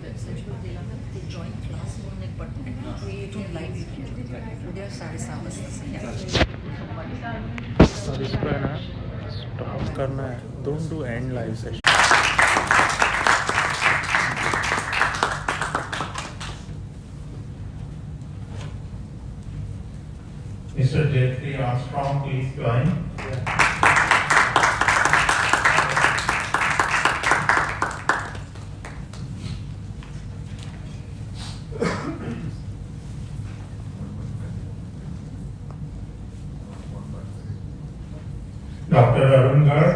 website पर दिला ना ते join class म्हणून एक button आहे तिथून live उद्या 6:30 वाजता और इसको है ना स्टॉप करना है. Don't do and live session. Mr. Jeffrey Armstrong, please join. Dr. Arun Garg.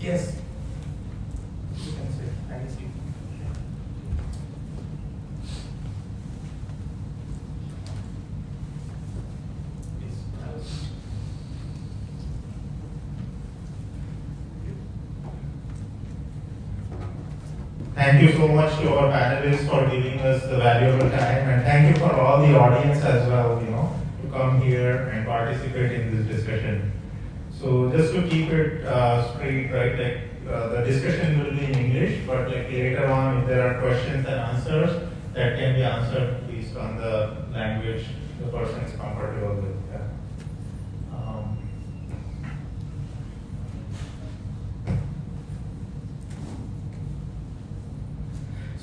Yes. You can say. I can see. Yes. Thank you so much to our panelists for giving us the valuable time, and thank you for all the audience as well, to come here and participate in this discussion. So just to keep it straight, right, the discussion will be in English, but later on, if there are questions and answers, that can be answered based on the language the person is comfortable with. Yeah.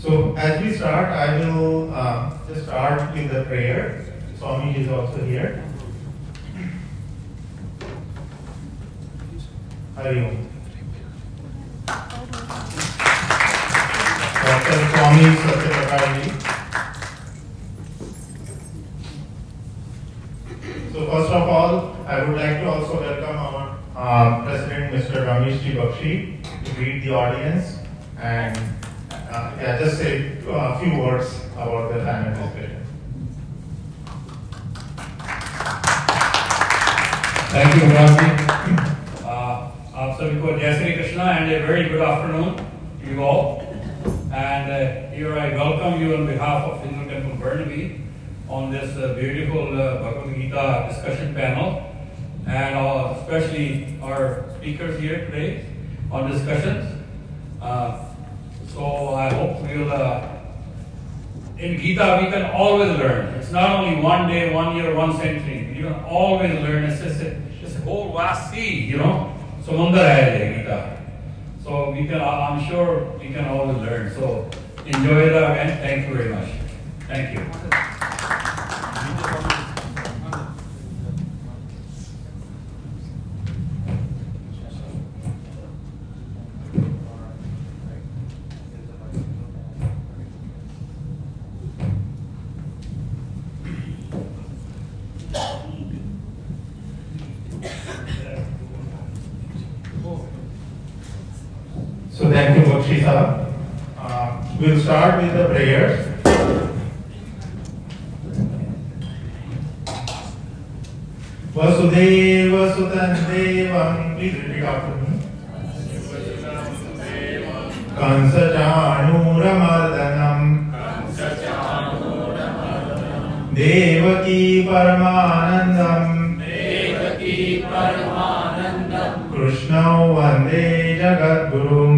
So as we start, I will just start with the prayer. Swami is also here. Hari Om. Dr. Swami Satya. So first of all, I would like to also welcome our President, Mr. Ramesh Ji Bakshi, to greet the audience and just say a few words about the panel discussion. Thank you, Virendra. आप सभी को जय Shri Krishna and a very good afternoon to you all. And here I welcome you on behalf of Hindu Temple Burnaby on this beautiful Bhagwad Geeta discussion panel, and especially our speakers here today on discussions. So I hope we'll, in Gita we can always learn. It's not only one day, 1 year, 1 century. You can always learn. It's just a whole vast sea, Samundar hai Gita. So we can, I'm sure we can always learn. So enjoy the event. Thank you very much. Thank you. So thank you, Bakshi Sahab. We'll start with the prayers. Vasudeva Sutan Devam, please repeat after me. Kansa Chanura Mardanam, Devaki Paramanandam, Krishna Vande Jagadgurum,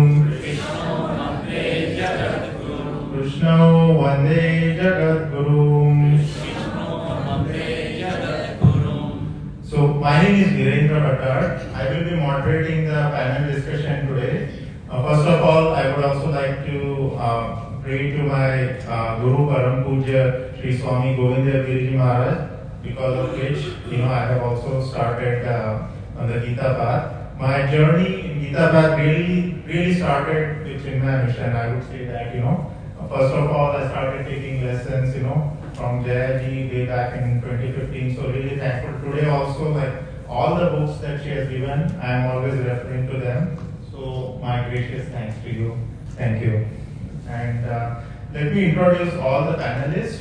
Krishna Vande Jagadgurum. So my name is Virendra Bhattad. I will be moderating the panel discussion today. First of all, I would also like to pray to my Guru Param Puja Sri Swami Govinda Giriji Maharaj, because of which I have also started on the Gita path. My journey in Gita path really started with Chinmaya mission. I would say that first of all I started taking lessons from Jaya Ji way back in 2015. So really thankful today also, all the books that she has given, I am always referring to them. So my gracious thanks to you. Thank you. And let me introduce all the panelists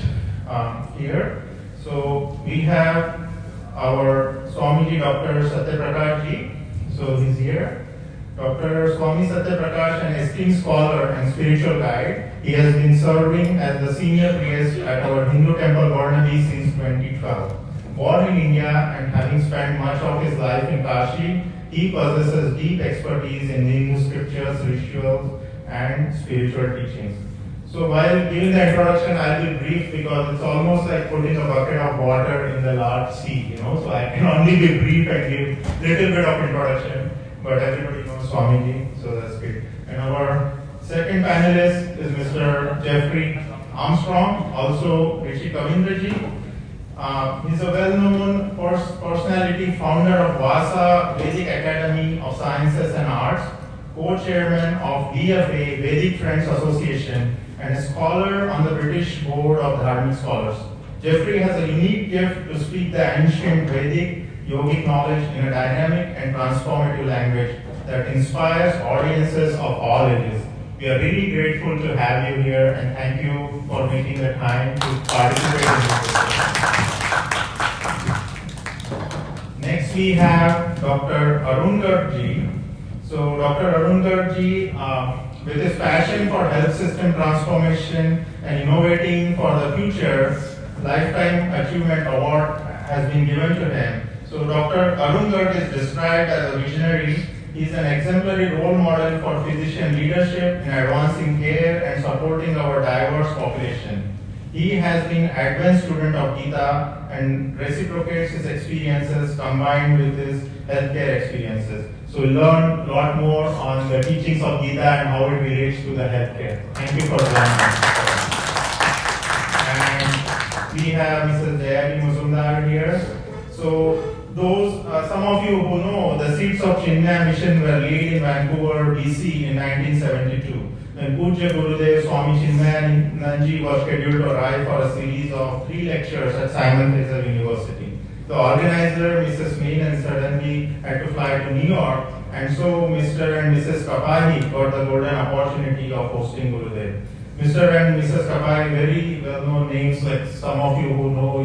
here. So we have our Swamiji Dr. Satya Prakash Ji. So he's here. Dr. Swami Satya Prakash, an esteemed scholar and spiritual guide, He has been serving as the senior priest at our Hindu temple Burnaby since 2012. Born in India and having spent much of his life in Kashi, he possesses deep expertise in Hindu scriptures, rituals, and spiritual teachings. So while giving the introduction, I will be brief because it's almost like putting a bucket of water in the large sea, So I can only be brief and give little bit of introduction, but everybody knows Swamiji, so that's great. And our second panelist is Mr. Jeffrey Armstrong, also Rishi Kavindraji. He's a well-known personality, founder of Vasa Vedic Academy of Sciences and Arts, co-chairman of VFA, Vedic Friends Association, and a scholar on the British Board of Dharmic Scholars. Jeffrey has a unique gift to speak the ancient Vedic yogic knowledge in a dynamic and transformative language that inspires audiences of all ages. We are really grateful to have you here and thank you for making the time to participate in this discussion. Next we have Dr. Arun Garg ji. So Dr. Arun Garg ji, with his passion for health system transformation and innovating for the future, Lifetime Achievement Award has been given to him. So Dr. Arun Garg is described as a visionary. He is an exemplary role model for physician leadership in advancing care and supporting our diverse population. He has been an advanced student of Gita and reciprocates his experiences combined with his healthcare experiences. So we'll learn a lot more on the teachings of Gita and how it relates to the healthcare. Thank you for joining us. And we have Mrs. Jaya Muzumdar here. So some of you who know, the seeds of Chinmaya mission were laid in Vancouver, BC in 1972. When Pujya Gurudev Swami Chinmayananji was scheduled to arrive for a series of 3 lectures at Simon Fraser University. The organizer, Mrs. Menon, suddenly had to fly to New York, and so Mr. and Mrs. Kapahi got the golden opportunity of hosting Gurudev. Mr. and Mrs. Kapahi, very well-known names, like some of you who know,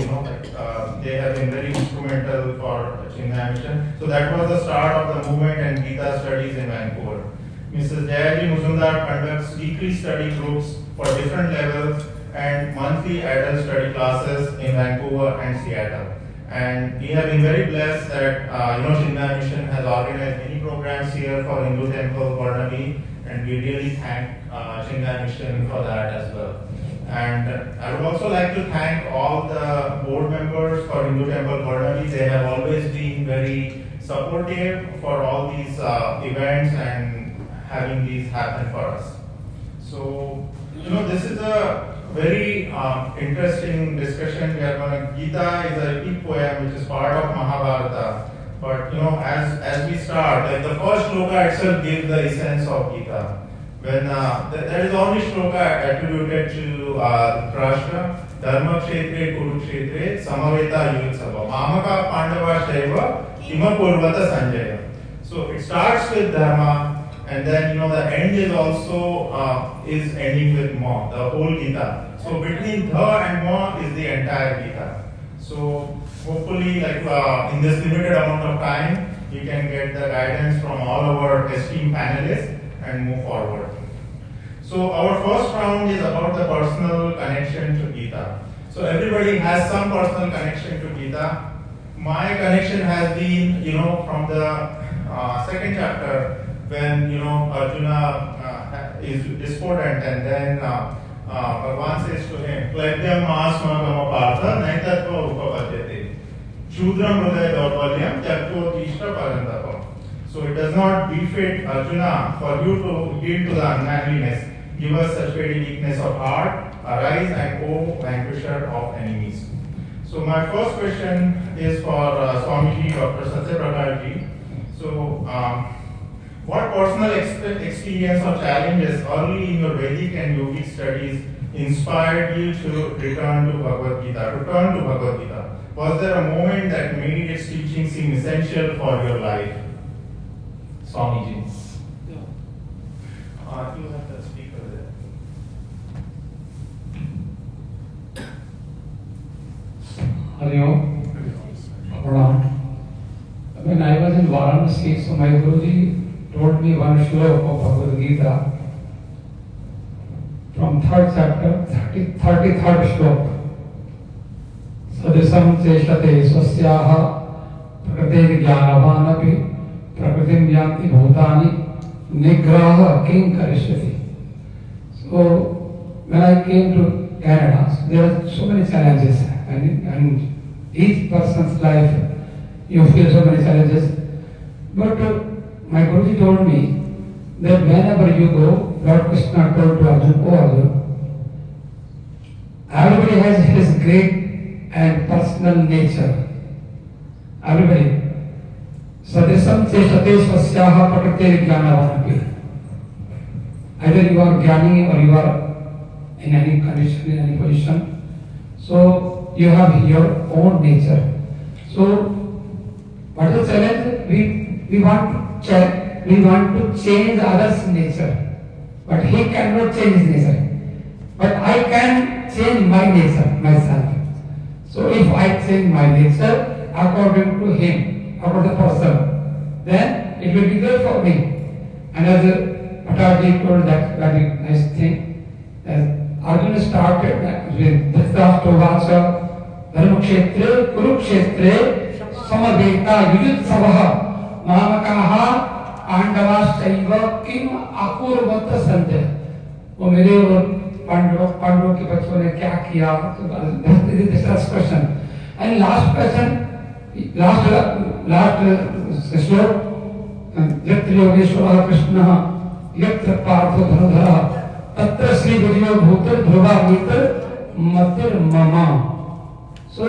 they have been very instrumental for Chinmaya mission. So that was the start of the movement and Gita studies in Vancouver. Mrs. Jaya Muzumdar conducts weekly study groups for different levels and monthly adult study classes in Vancouver and Seattle. And we have been very blessed that Chinmaya mission has organized many programs here for Hindu Temple Burnaby, and we really thank Chinmaya mission for that as well. And I would also like to thank all the board members for Hindu Temple Burnaby. They have always been very supportive for all these events and having these happen for us. So, this is a very interesting discussion. We are going to, Gita is a epic poem which is part of Mahabharata. But as we start, like the first shloka itself gives the essence of Gita. When there is only shloka attributed to Prakash, Dharma Kshetre Kurukshetre Samaveta Yutsava Mamaka Pandava Shaiva Ima Purvata Sanjaya. So it starts with Dharma, and then the end is also is ending with Ma, the whole Gita. So between Dha and Ma is the entire Gita. So hopefully, in this limited amount of time, you can get the guidance from all our esteemed panelists and move forward. So our first round is about the personal connection to Gita. So everybody has some personal connection to Gita. My connection has been, from the second chapter when Arjuna is discordant, and then Bhagwan says to him, "Kledhyam asmagama partha naitatva upavajyate shudram hridaya daurbalyam tyakto tishta parantapa." So it does not befit Arjuna for you to yield to the unmanliness. Give us such very weakness of heart. Arise and O vanquisher of enemies. So my first question is for Swamiji, Dr. Satya. So what personal experience or challenges early in your Vedic and yogic studies inspired you to return to Bhagwad Geeta? Was there a moment that made its teaching seem essential for your life? Swamiji. You have the speaker there. Hari Om. Pranam. When I was in Varanasi, so my Guruji told me one shloka of Bhagwad Geeta from from 3rd chapter, 33rd shloka. Sadisam cheshate swasyaha prakriti jnanavanapi prakritim yanti bhutani nigraha king karishyati. So when I came to Canada, there are so many challenges, and each person's life you feel so many challenges. But my Guruji told me that whenever you go, Lord Krishna told to Arjuna, "Oh Arjuna, everybody has his great and personal nature. Everybody. Sadesam cheshate swasyaha prakriti jnanavanapi." Either you are jnani or you are in any condition, in any position. So you have your own nature. So what is the challenge? We want to change others' nature, but he cannot change his nature. But I can change my nature, myself. So if I change my nature according to him, according to the person, then it will be good for me. And as Bhattad told that very nice thing, as Arjuna started with Dhritarashtra Dharma Kshetre Kurukshetre Samaveta Yudhitsavaha Mamakaha Pandavashchaiva Kim Akurvata Sandhya. वो मेरे और पांडवों के बच्चों ने क्या किया? This is the last question. And last question, last श्लोक, यत्र योगेश्वरः कृष्णः यत्र पार्थो धनुधरः तत्र श्री विजयो भूतल ध्रुवा मित्र मतिर mama. So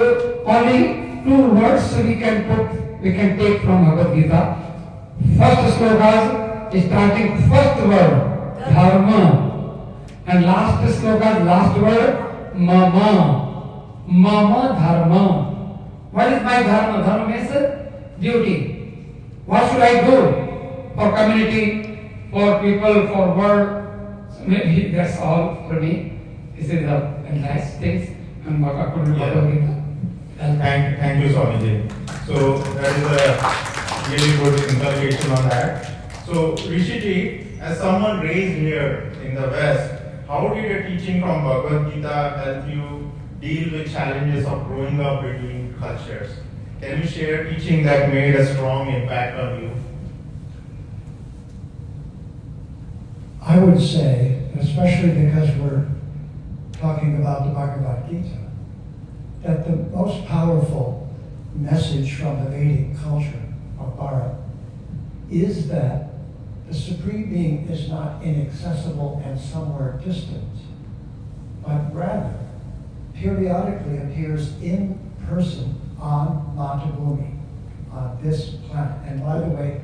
only two words we can take from Bhagwad Geeta. First sloka is starting first word dharma, and last sloka last word mama. Mama dharma. What is my dharma? Dharma means duty. What should I do for community, for people, for world? So maybe that's all for me. This is the nice things and Bhagwad Geeta. Thank you, Swamiji. So that is a really good inculcation on that. So Rishiji, as someone raised here in the West, how did the teaching from Bhagwad Geeta help you deal with challenges of growing up between cultures? Can you share teaching that made a strong impact on you? I would say, especially because we're talking about the Bhagavad Gita, that the most powerful message from the Vedic culture of Bharat is that the Supreme Being is not inaccessible and somewhere distant, but rather periodically appears in person on Mata Bhumi, on this planet. And by the way,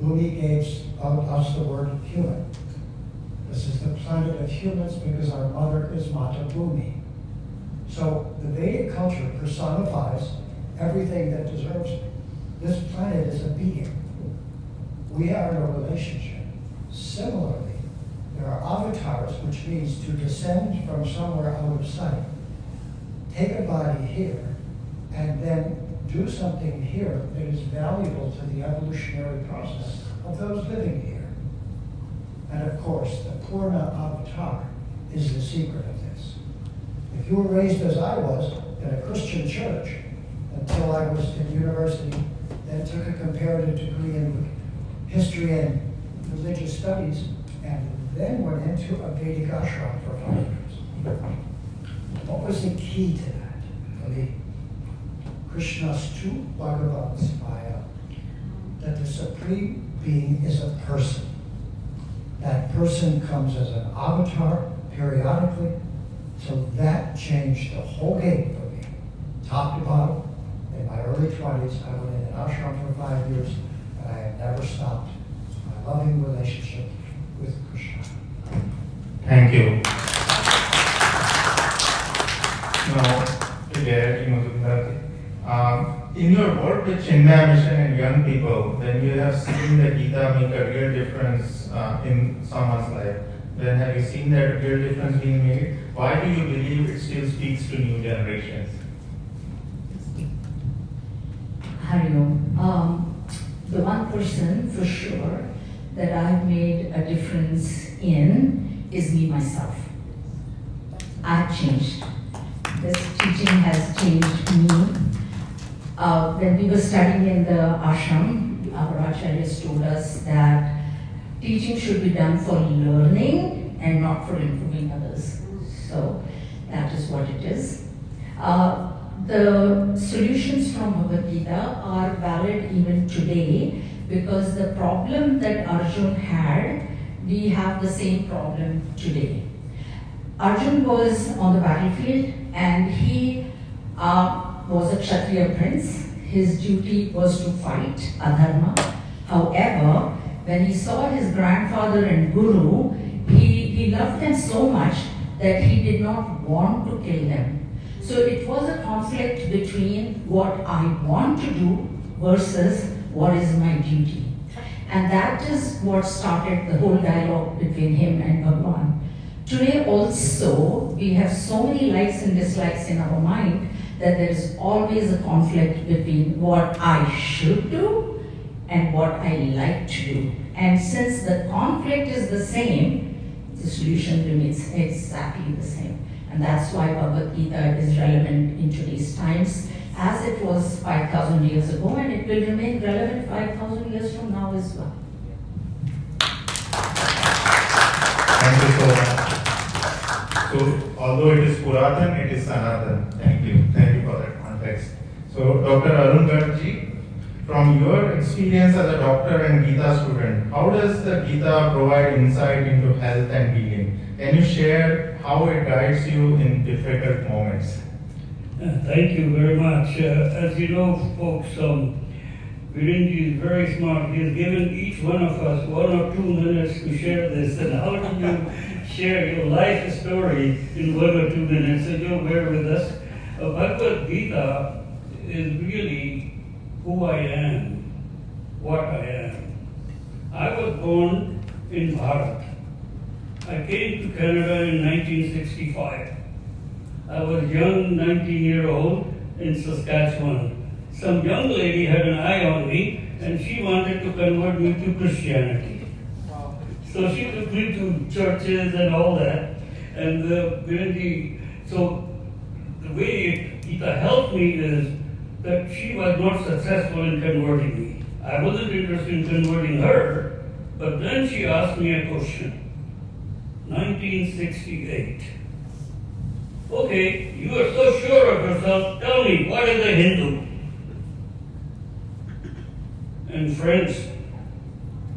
Bhumi gave us the word human. This is the planet of humans because our mother is Mata Bhumi. So the Vedic culture personifies everything that deserves it. This planet is a being. We are in a relationship. Similarly, there are avatars, which means to descend from somewhere out of sight, take a body here, and then do something here that is valuable to the evolutionary process of those living here. And of course, the Purna avatar is the secret of this. If you were raised as I was in a Christian church until I was in university, then took a comparative degree in history and religious studies, and then went into a Vedic ashram for 5 years. What was the key to that for me? Krishnastu Bhagavan Svaya, that the Supreme Being is a person. That person comes as an avatar periodically, so that changed the whole game for me, top to bottom. In my early 20s, I went in an ashram for 5 years, and I have never stopped my loving relationship with Krishna. Thank you. Now, Jaya Muzumdar, in your work with Chinmaya Mission and young people, when you have seen the Gita make a real difference in someone's life, then have you seen that real difference being made? Why do you believe it still speaks to new generations? Hari Om. The one person for sure that I've made a difference in is me myself. I've changed. This teaching has changed me. When we were studying in the ashram, our acharyas told us that teaching should be done for learning and not for improving others. So that is what it is. The solutions from Bhagavad Gita are valid even today because the problem that Arjuna had, we have the same problem today. Arjuna was on the battlefield and he was a Kshatriya prince. His duty was to fight adharma. However, when he saw his grandfather and guru, he loved them so much that he did not want to kill them. So it was a conflict between what I want to do versus what is my duty. And that is what started the whole dialogue between him and Bhagwan. Today also, we have so many likes and dislikes in our mind that there is always a conflict between what I should do and what I like to do. And since the conflict is the same, the solution remains exactly the same. And that's why Bhagavad Gita is relevant in today's times, as it was 5,000 years ago, and it will remain relevant 5,000 years from now as well. Thank you so much. So, although it is Puratan, it is Sanatan. Thank you. Thank you for that context. So, Dr. Arun Garg, from your experience as a doctor and Gita student, how does the Gita provide insight into health and healing? Can you share how it guides you in difficult moments? Thank you very much. As you know, folks, Virendra is very smart. He has given each one of us 1 or 2 minutes to share this. And how do you share your life story in 1 or 2 minutes? So you'll bear with us. Bhagwad Gita is really who I am, what I am. I was born in Bharat. I came to Canada in 1965. I was young, 19-year-old in Saskatchewan. Some young lady had an eye on me and she wanted to convert me to Christianity. So she took me to churches and all that. And so the way Gita helped me is that she was not successful in converting me. I wasn't interested in converting her, but then she asked me a question. 1968. Okay, you are so sure of yourself, tell me, what is a Hindu? And friends,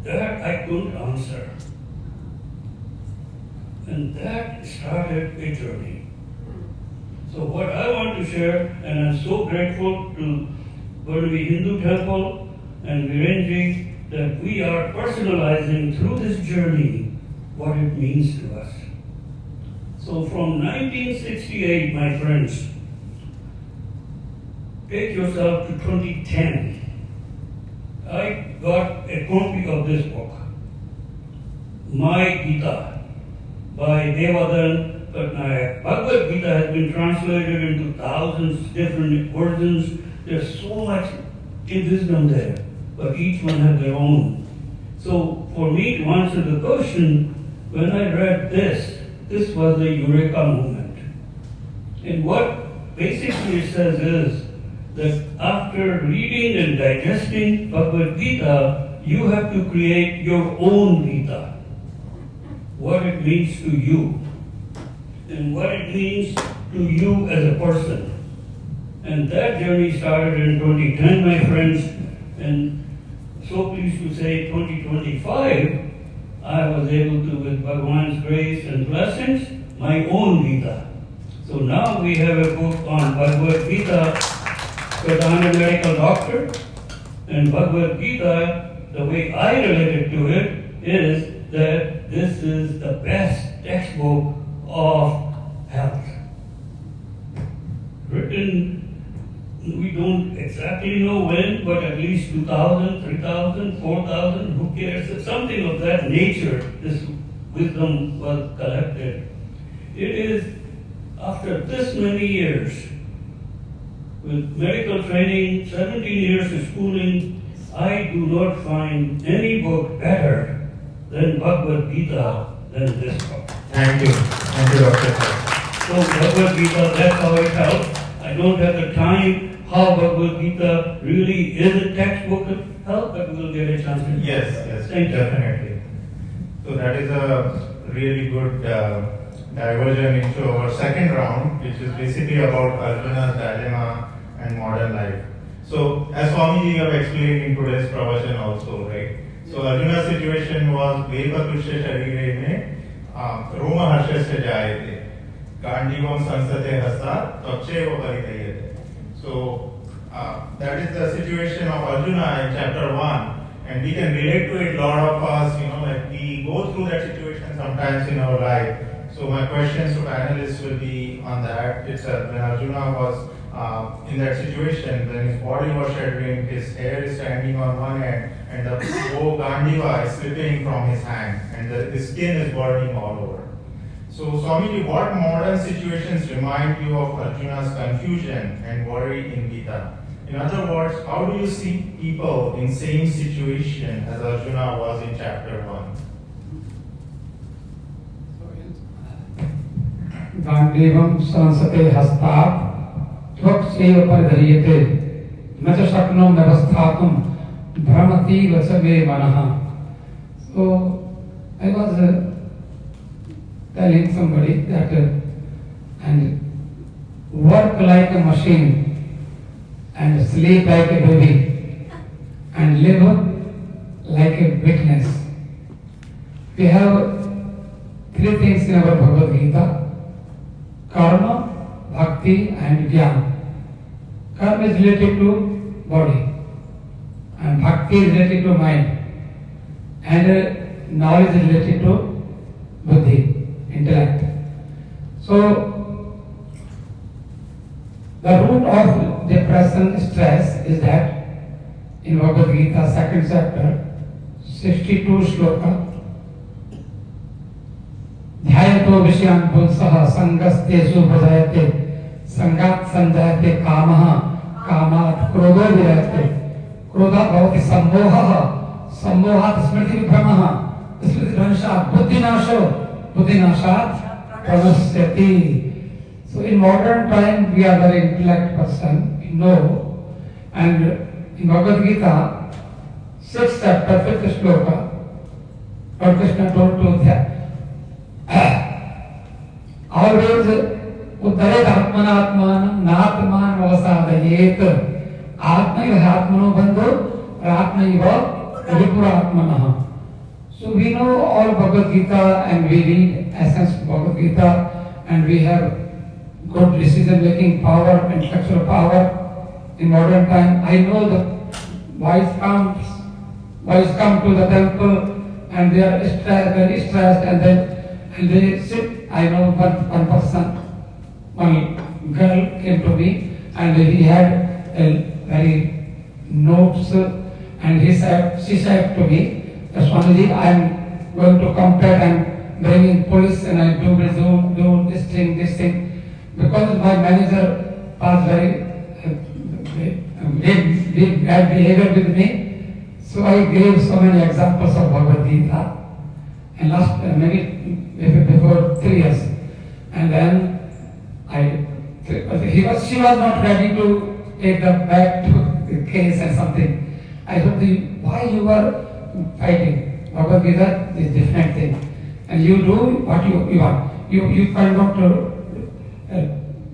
that I couldn't answer. And that started a journey. So what I want to share, and I'm so grateful to Burnaby Hindu Temple and Virendra that we are personalizing through this journey what it means to us. So from 1968, my friends, take yourself to 2010. I got a copy of this book, My Gita, by Devadan Patnaik. Bhagwad Gita has been translated into thousands different versions. There's so much wisdom there, but each one has their own. So for me to answer the question, when I read this was a eureka moment. And what basically it says is that after reading and digesting Bhagwad Gita, you have to create your own Gita. What it means to you, and what it means to you as a person. And that journey started in 2010, my friends, and so pleased to say 2025, I was able to, with Bhagwan's grace and blessings, my own Gita. So now we have a book on Bhagwad Gita, because I'm a medical doctor, and Bhagwad Gita, the way I related to it is that this is the best textbook of health. Written, we don't exactly know when, but at least 2,000, 3,000, 4,000, who cares? Something of that nature, this wisdom was collected. It is after this many years, with medical training, 17 years of schooling, I do not find any book better than Bhagwad Gita than this book. Thank you. Thank you, Dr. So Bhagwad Geeta, that's how it helps. I don't have the time how Bhagwad Geeta really is a textbook of help, but we'll get a chance to. Yes, Thank you. definitely. So that is a really good diversion into our second round, which is basically about Arjuna's dilemma and modern life. So as Swami have explained in today's pravachan also, right? So Arjuna's situation was Vepatusha Sharire me Roma Harshasya Jayate Gandivam Sansate Hasta Tacheva Paritayate. So that is the situation of Arjuna in chapter 1. And we can relate to it, a lot of us, like we go through that situation sometimes in our life. So my questions to panelists will be on that. It's when Arjuna was in that situation, when his body was shuddering, his hair is standing on one end, and the bow Gandiva is slipping from his hand, and the skin is burning all over. So Swamiji, what modern situations remind you of Arjuna's confusion and worry in Gita? In other words, how do you see people in same situation as Arjuna was in chapter 1? गांडीवं संसते हस्तात् त्वक्सेव परिधर्यते न च शक्नोमि व्यवस्थातुं भ्रमतीव च मे मनः. So I was telling somebody that and work like a machine and sleep like a baby and live like a witness. We have three things in our Bhagavad Gita: karma, bhakti and jnana. Karma is related to body and bhakti is related to mind and knowledge is related to buddhi, intellect. So the root of depression, stress is that in Bhagavad Gita, second chapter, 62 shloka, ध्यायतो विषयान् पुंसः संगस्तेषु भजयते संगात् संजायते कामः कामात् क्रोधो विरयते क्रोधः भवति सम्मोहः सम्मोहात् स्मृतिविभ्रमः स्मृतिभ्रंशात् बुद्धिनाशो बुद्धिनाशात् प्रणश्यति. So in modern time we are very intellect person, we know, and in Bhagavad Gita 6th chapter 5th shloka, Lord Krishna told to that always uddharet atmanatman natman avasadayet atmaiva atmano bandhu atmaiva vipuratmanah. So we know all Bhagavad Gita and we read essence of Bhagavad Gita and we have good decision making power, intellectual power in modern time. I know the boys come to the temple and they are stressed, very stressed, and they sit. I know one person, one girl came to me and he had a very notes and she said to me, Swamiji, I am going to compare and bringing police and I do this thing. Because my manager was very bad behavior with me, so I gave so many examples of Bhagavad Gita. And last maybe before 3 years, and then she was not ready to take them back to the case and something. I told him, why you are fighting? Bhagavad Gita is different thing, and you do what you want. You cannot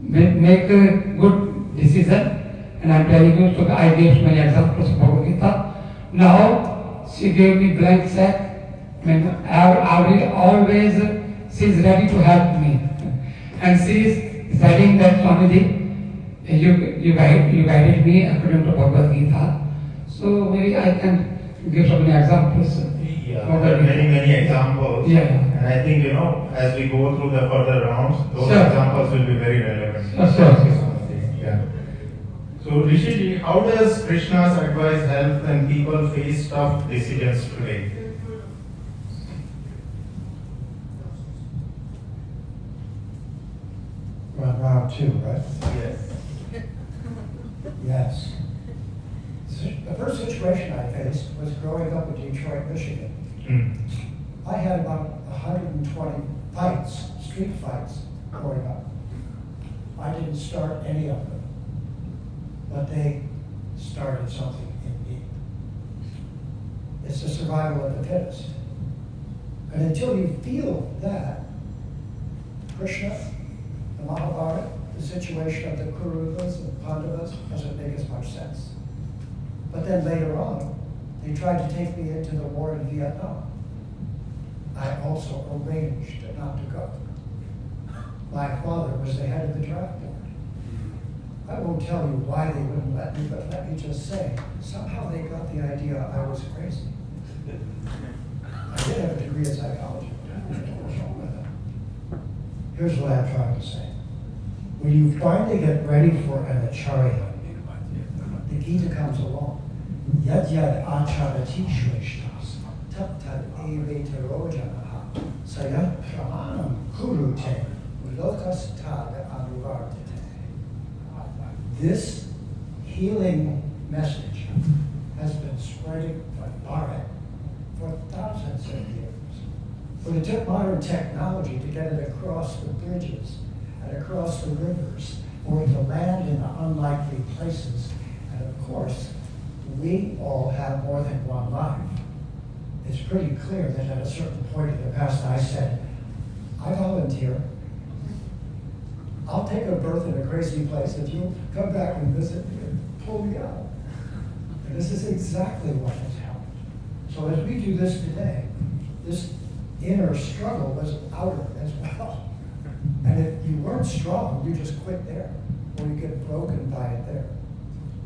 make a good decision, and I'm telling you. So I gave many examples of Bhagavad Gita. Now she gave me blank check. Always she is ready to help me, and she is saying that Swamiji, you guided me according to Bhagavad Gita. So maybe I can give so many examples. Yeah, there are many examples. Yeah. And I think, as we go through the further rounds, those Sure. examples will be very relevant. Sure. Yeah. So Rishiji, how does Krishna's advice help when people face tough decisions today? We're on round 2, right? Yes. Yes. The first situation I faced was growing up in Detroit, Michigan. I had about 120 fights, street fights, growing up. I didn't start any of them, but they started something in me. It's the survival of the fittest. And until you feel that, Krishna, the Mahabharata, the situation of the Kuruvas and Pandavas doesn't make as much sense. But then later on, they tried to take me into the war in Vietnam. I also arranged not to go. My father was the head of the draft board. I won't tell you why they wouldn't let me, but let me just say, somehow they got the idea I was crazy. I did have a degree in psychology. What's wrong with that? Here's what I'm trying to say. When you finally get ready for an acharya, the Gita comes along. Yad yad acharati shveshtas, tat tad eveterojanaha, sayat pramanam kurute, lokas tad anuvardite. This healing message has been spreading by Bharat for thousands of years. But it took modern technology to get it across the bridges and across the rivers, or to land in the unlikely places. And of course, we all have more than one life. It's pretty clear that at a certain point in the past, I said, I volunteer. I'll take a berth in a crazy place if you come back and visit me and pull me out. And this is exactly what has happened. So as we do this today, this inner struggle was outer as well. And if you weren't strong, you just quit there, or you get broken by it there.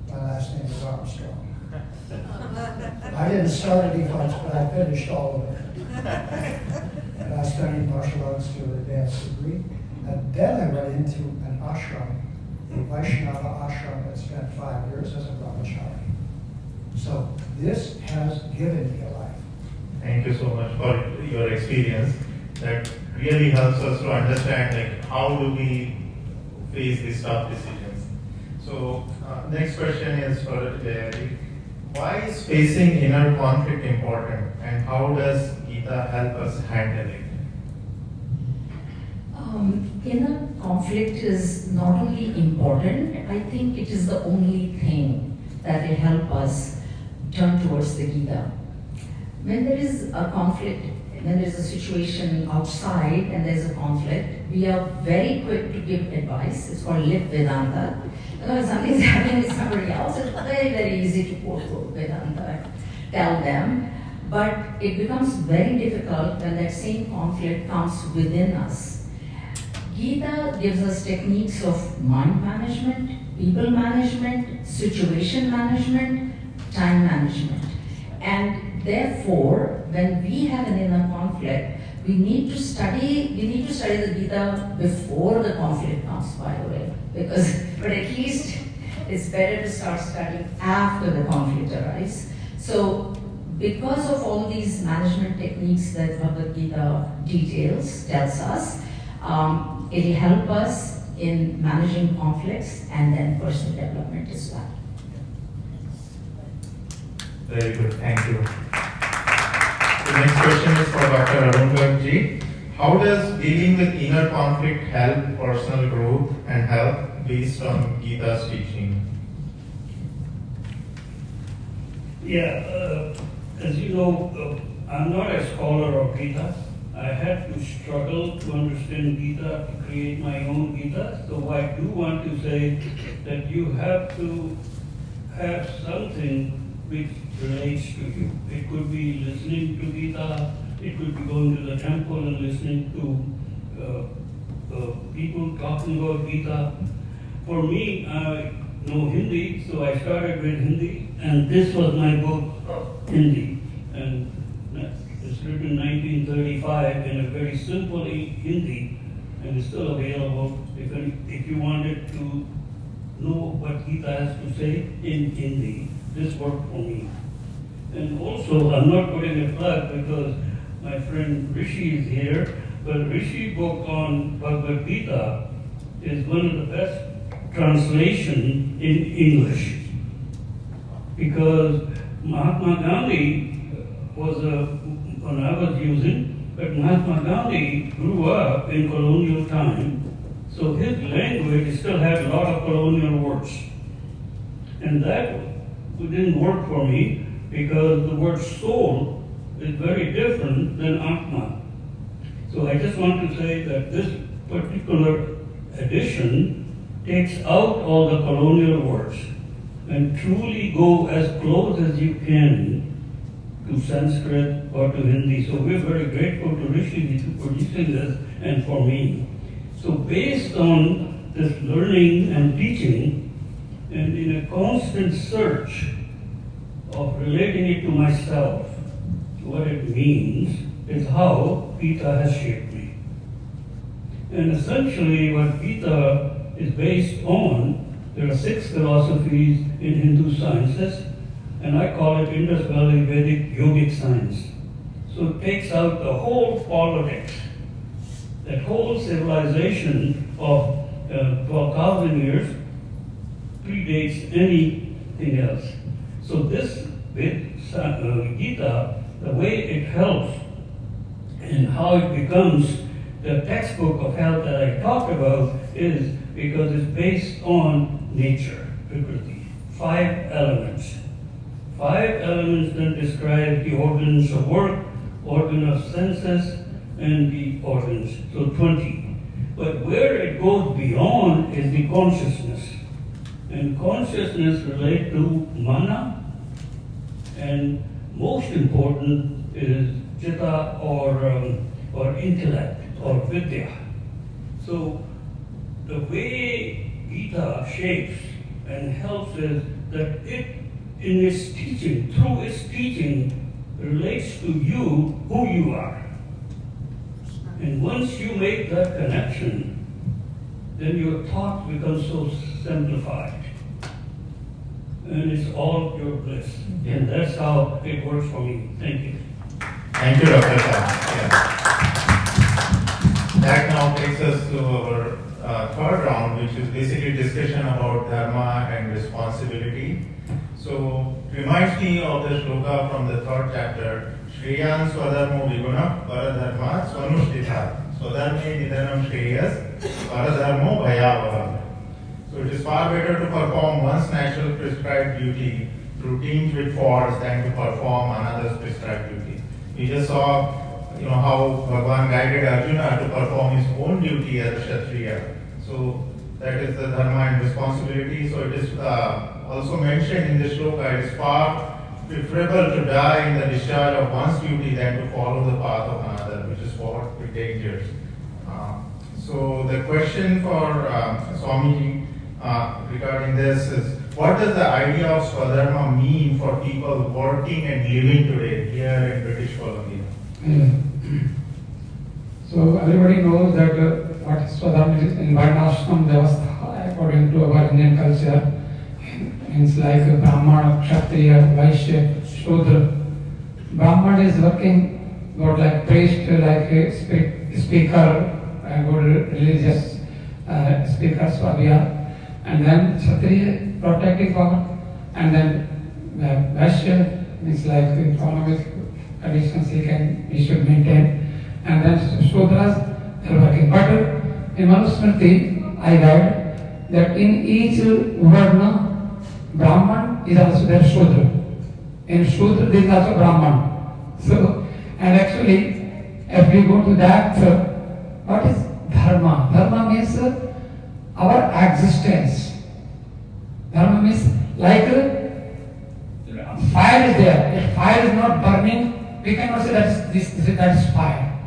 My last name is Armstrong. I didn't start any fights, but I finished all of them. And I studied martial arts to an advanced degree. And then I went into an ashram, a Vaishnava ashram, and spent 5 years as a brahmachari. So this has given me a life. Thank you so much for your experience. That really helps us to understand like how do we face these tough decisions. So next question is for Jaya. Why is facing inner conflict important, and how does Gita help us handle it? Inner conflict is not only important, I think it is the only thing that will help us turn towards the Gita. When there is a conflict, when there is a situation outside and there is a conflict, we are very quick to give advice. It's called lip Vedanta. When something is happening with somebody else, it's very, very easy to quote Vedanta, tell them. But it becomes very difficult when that same conflict comes within us. Gita gives us techniques of mind management, people management, situation management, time management. And therefore, when we have an inner conflict, we need to study the Gita before the conflict comes, by the way. But at least it's better to start studying after the conflict arrives. So because of all these management techniques that Bhagwad Gita tells us, it will help us in managing conflicts and then personal development as well. Very good, thank you. The next question is for Dr. Arun Garg. How does dealing with inner conflict help personal growth and health based on Gita's teaching? Yeah, as you know, I'm not a scholar of Gita. I had to struggle to understand Gita, to create my own Gita. So I do want to say that you have to have something which relates to you. It could be listening to Gita, it could be going to the temple and listening to people talking about Gita. For me, I know Hindi, so I started with Hindi, and this was my book of Hindi. And it's written in 1935 in a very simple Hindi, and it's still available if you wanted to know what Gita has to say in Hindi. This worked for me. And also, I'm not putting a plug because my friend Rishi is here, but Rishi book on Bhagwad Geeta is one of the best translation in English. Because Mahatma Gandhi was when I was using, but Mahatma Gandhi grew up in colonial time, So his language still had a lot of colonial words. And that didn't work for me because the word soul is very different than Atma. So I just want to say that this particular edition takes out all the colonial words and truly go as close as you can to Sanskrit or to Hindi. So we're very grateful to Rishi for producing this and for me. So based on this learning and teaching, and in a constant search of relating it to myself, what it means is how Gita has shaped me. And essentially what Gita is based on, there are 6 philosophies in Hindu sciences, and I call it Indus Valley Vedic Yogic science. So it takes out the whole politics, that whole civilization of 12,000 years predates anything else. So this Gita, the way it helps and how it becomes the textbook of health that I talked about is because it's based on nature, Prakriti. 5 elements. 5 elements that describe the organs of work, organ of senses, and the organs. So 20. But where it goes beyond is the consciousness. And consciousness relates to mana, and most important is chitta or intellect or vidya. So the way Gita shapes and helps is that it, in its teaching, through its teaching, relates to you who you are. And once you make that connection, then your thought becomes so simplified. And it's all your bliss. And that's how it works for me. Thank you. Thank you, Dr. Shah. That now takes us to our third round, which is basically discussion about dharma and responsibility. So, reminds me of the shloka from the 3rd chapter, Shreyan Swadharmo Viguna Paradharma Swanushtitha Swadharme Nidhanam Shreyas Paradharmo Bhayavaha. So it is far better to perform one's natural prescribed duty through teams with force than to perform another's prescribed duty. We just saw how Bhagwan guided Arjuna to perform his own duty as a Kshatriya. So that is the dharma and responsibility. So it is also mentioned in the shloka, it is far preferable to die in the discharge of one's duty than to follow the path of another, which is what it dangers. So the question for Swami regarding this is, what does the idea of Swadharma mean for people working and living today here in British Columbia? So everybody knows that what Swadharma is in Varnashram Vyavastha according to our Indian culture. Means like Brahmana, Kshatriya, Vaishya, Shudra. Brahman is working not like priest, like a speaker, a good religious speaker, Swabhya. And then Kshatriya, protecting power. And then Vaishya means like economic conditions he should maintain. And then Shudras, they are working. But in Manusmriti, I read that in each Varna, Brahman is also there Shudra. In Shudra there is also Brahman. So, and actually, if we go to that, what is Dharma? Dharma means our existence. Dharma means like fire is there. If fire is not burning, we cannot say that is fire.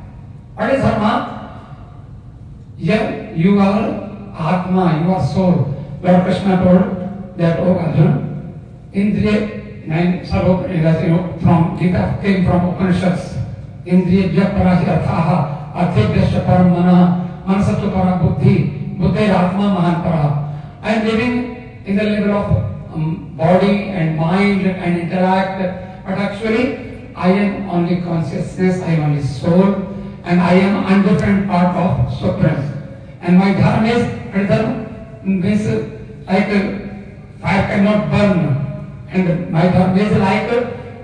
What is Dharma? You are Atma, you are soul. Lord Krishna told that, oh Arjuna, Indriya, 9 sub from Gita came from Upanishads. Indriya Vyaparahi Arthaha, Arthebhyasya Param Manaha, Manasatva Param Buddhi, Buddhair Atma Mahan Paraha. I am living in the level of body and mind and intellect, but actually I am only consciousness, I am only soul, and I am undifferent part of Supreme. And my dharma means like fire cannot burn, and my dharma is like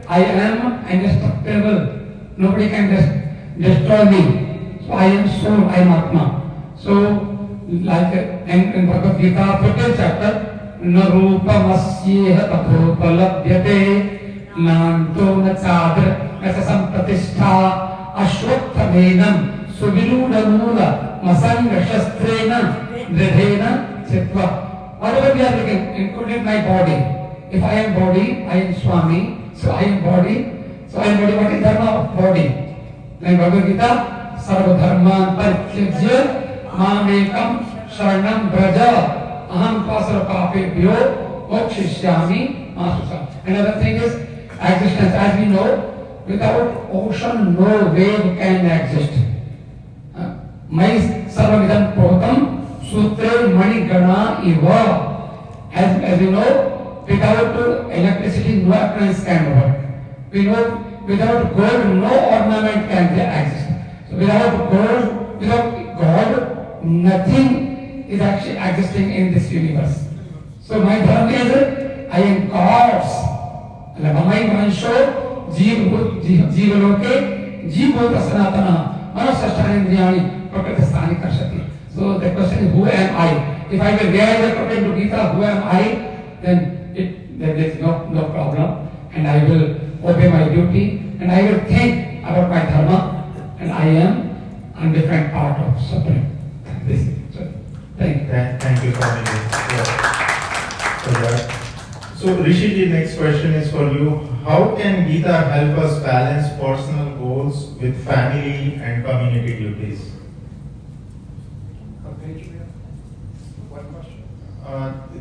I am indestructible. Nobody can destroy me. So I am soul, I am Atma. So like in Bhagwad Geeta, 14th chapter, na rupamasyeha tathopalabhyate nanto na chadra nasa sampatishtha ashwatthamenam suviludamula masanga shastrena dridhena chitva. Whatever we are looking, including my body. If I am body, I am Swami. So I am body. So I am body. What is dharma of body? Like Bhagavad Gita, sarva dharman parityajya mamekam sharanam braja aham pasara papebhyo mokshishyami masusam. Another thing is existence. As we know, without ocean, no wave can exist. Mai sarvavidam protam sutre mani gana iva. As we know, without electricity, no appliance can work. We know without gold, no ornament can exist. So without gold, without God, nothing is actually existing in this universe. So my dharma is, I am God's. Lamamai mansho, jivaloke, jivota sanatana, manasastarindriyani, prakritastani karshati. So the question is, who am I? If I will realize according to Gita, who am I, then there is no problem, and I will obey my duty, and I will think about my dharma, and I am a different part of Supreme. This is so, thank you. Thank you, Swami. For that. So, Rishi, the next question is for you. How can Gita help us balance personal goals with family and community duties?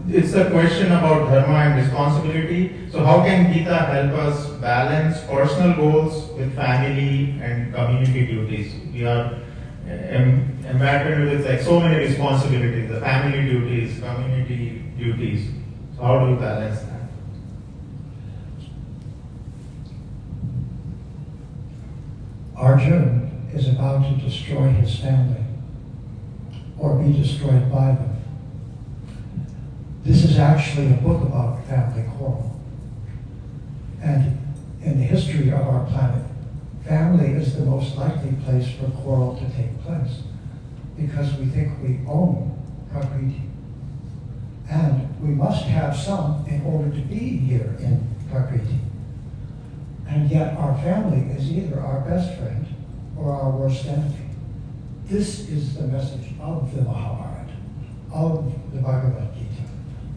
It's a question about dharma and responsibility. So how can Gita help us balance personal goals with family and community duties? We are embattled with like so many responsibilities, the family duties, community duties. So how do you balance that? Arjuna is about to destroy his family or be destroyed by them. This is actually a book about family quarrel. And in the history of our planet, family is the most likely place for quarrel to take place because we think we own Prakriti. And we must have some in order to be here in Prakriti. And yet our family is either our best friend or our worst enemy. This is the message of the Mahabharata, of the Bhagavad Gita,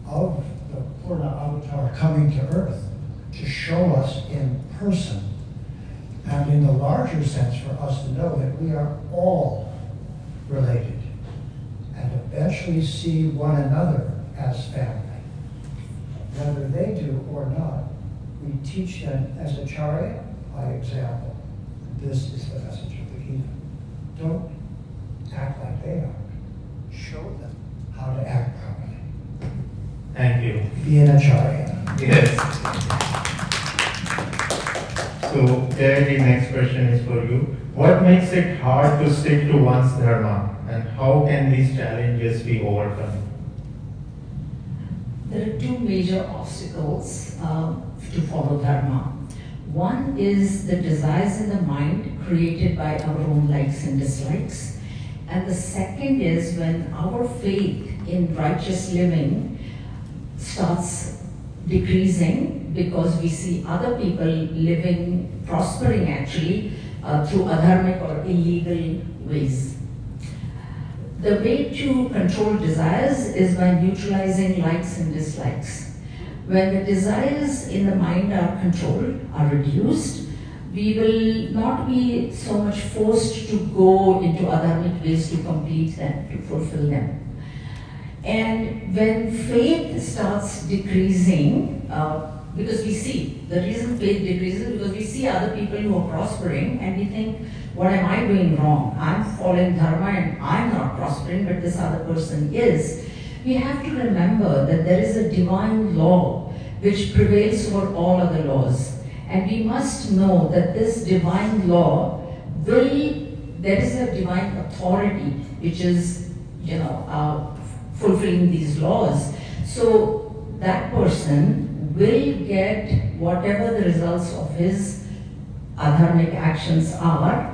of the Purna Avatar coming to earth to show us in person and in the larger sense for us to know that we are all related and eventually see one another as family. Whether they do or not, we teach them as acharya by example. This is the message of the Gita. Don't act like they are. Show them how to act properly. Thank you. Be an acharya. Yes. So, Jaya, the next question is for you. What makes it hard to stick to one's dharma, and how can these challenges be overcome? There are two major obstacles to follow dharma. One is the desires in the mind created by our own likes and dislikes. And the second is when our faith in righteous living starts decreasing because we see other people living, prospering actually, through adharmic or illegal ways. The way to control desires is by neutralizing likes and dislikes. When the desires in the mind are controlled, are reduced, we will not be so much forced to go into adharmic ways to complete them, to fulfill them. And when faith starts decreasing, because we see, the reason faith decreases because we see other people who are prospering and we think, what am I doing wrong? I'm following dharma and I'm not prospering, but this other person is. We have to remember that there is a divine law which prevails over all other laws. And we must know that this divine law there is a divine authority which is, fulfilling these laws. So that person will get whatever the results of his adharmic actions are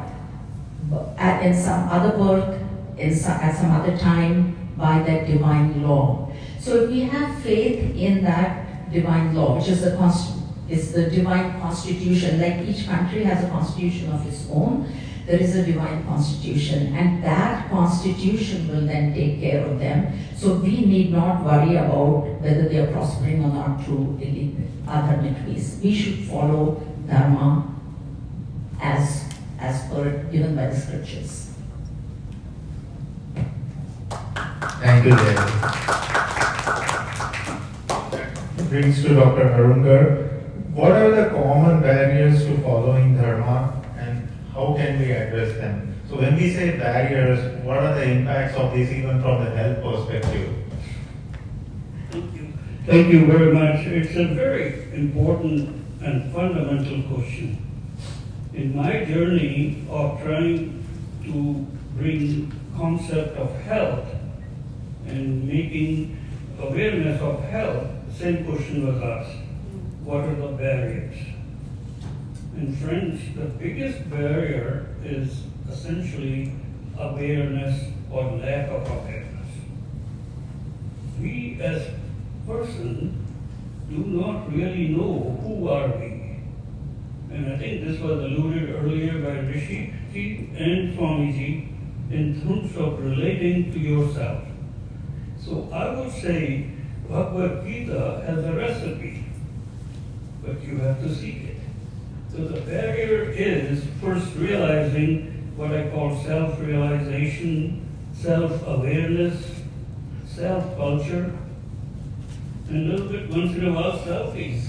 in some other birth, at some other time, by that divine law. So if we have faith in that divine law, which is the divine constitution, like each country has a constitution of its own, there is a divine constitution, and that constitution will then take care of them. So we need not worry about whether they are prospering or not through adharmic ways. We should follow Dharma as per given by the scriptures. Thank you, Jaya. Brings to Dr. Arun Garg. What are the common barriers to following Dharma, and how can we address them? So when we say barriers, what are the impacts of this even from the health perspective? Thank you. Thank you very much. It's a very important and fundamental question. In my journey of trying to bring concept of health and making awareness of health, the same question was asked. What are the barriers? And friends, the biggest barrier is essentially awareness or lack of awareness. We as person do not really know who are we. And I think this was alluded earlier by Rishi and Swamiji in terms of relating to yourself. So I would say Bhagwad Geeta has a recipe, but you have to seek it. So the barrier is first realizing what I call self-realization, self-awareness, self-culture, and a little bit once in a while selfies.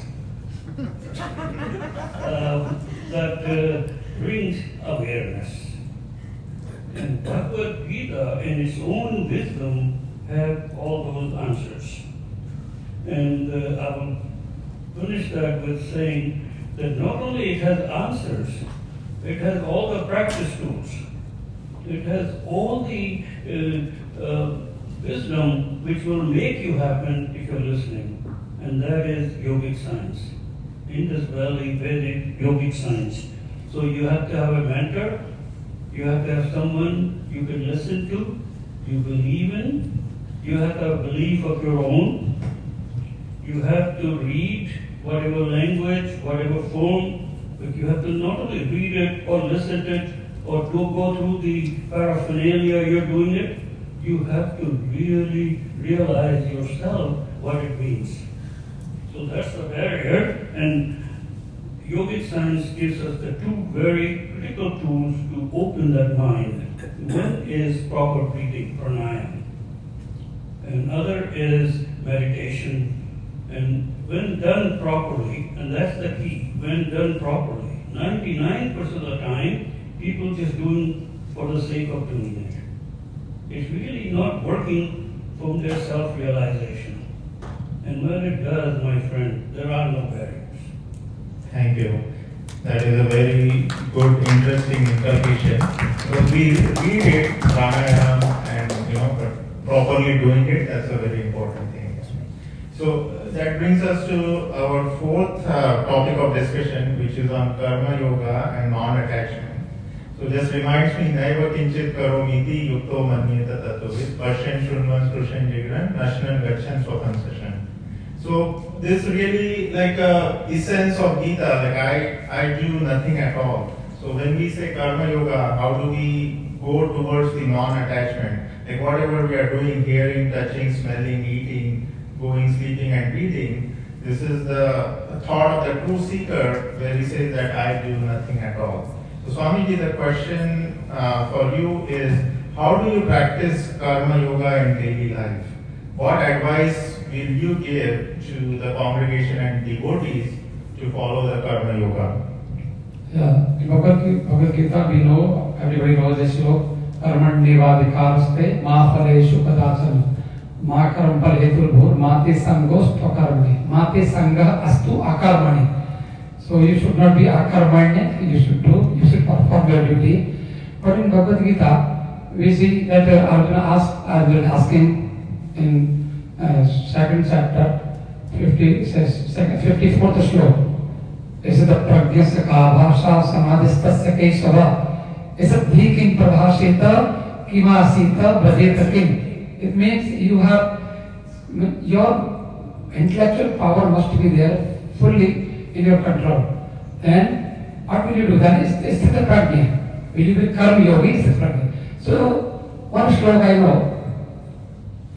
That brings awareness. And Bhagwad Geeta in its own wisdom have all those answers. And I will finish that with saying that not only it has answers, it has all the practice tools. It has all the wisdom which will make you happen if you're listening. And that is yogic science. Indus Valley Vedic yogic science. So you have to have a mentor, you have to have someone you can listen to, you believe in, you have to have a belief of your own, you have to read whatever language, whatever form, but you have to not only read it or listen to it or go through the paraphernalia you're doing it, you have to really realize yourself what it means. So that's the barrier, and yogic science gives us the two very critical tools to open that mind. One is proper breathing, pranayama, and other is meditation. And when done properly, and that's the key, when done properly, 99% of the time, people just doing for the sake of doing it. It's really not working from their self-realization. And when it does, my friend, there are no barriers. Thank you. That is a very good, interesting inculcation. So we read it, pranayama, and but properly doing it, that's a very important thing. So that brings us to our fourth topic of discussion, which is on karma yoga and non-attachment. So just reminds me, naiva kinchit karomiti yukto manyeta tattvavid pasyan shunvan sprushan jigran nashnan gachan swatan sashan. So this really like a essence of Gita, like I do nothing at all. So when we say karma yoga, how do we go towards the non-attachment? Like whatever we are doing, hearing, touching, smelling, eating, going, sleeping and breathing, this is the thought of the true seeker where he says that I do nothing at all. So Swamiji, the question for you is, how do you practice karma yoga in daily life? What advice will you give to the congregation and devotees to follow the karma yoga? Yeah, in Bhagwad Geeta we know, everybody knows this sloka, karmannivadikaraste ma phaleshu kadachana. Ma karam pal hetul bhur mati sangostu akarmani. Mati sangha astu akarmani. So you should not be akarmanya, you should perform your duty. But in Bhagavad Gita, we see that Arjuna asking in second chapter, 54th shloka, is it the pragyasya ka bhasha samadhistasya kesava? Is it dhikin prabhashita kimasita bhajeta kim? it means you have your intellectual power must be there fully in your control. Then what will you do? Then it's the prajna. Will you become yogi? It's the prajna. So one sloka I know.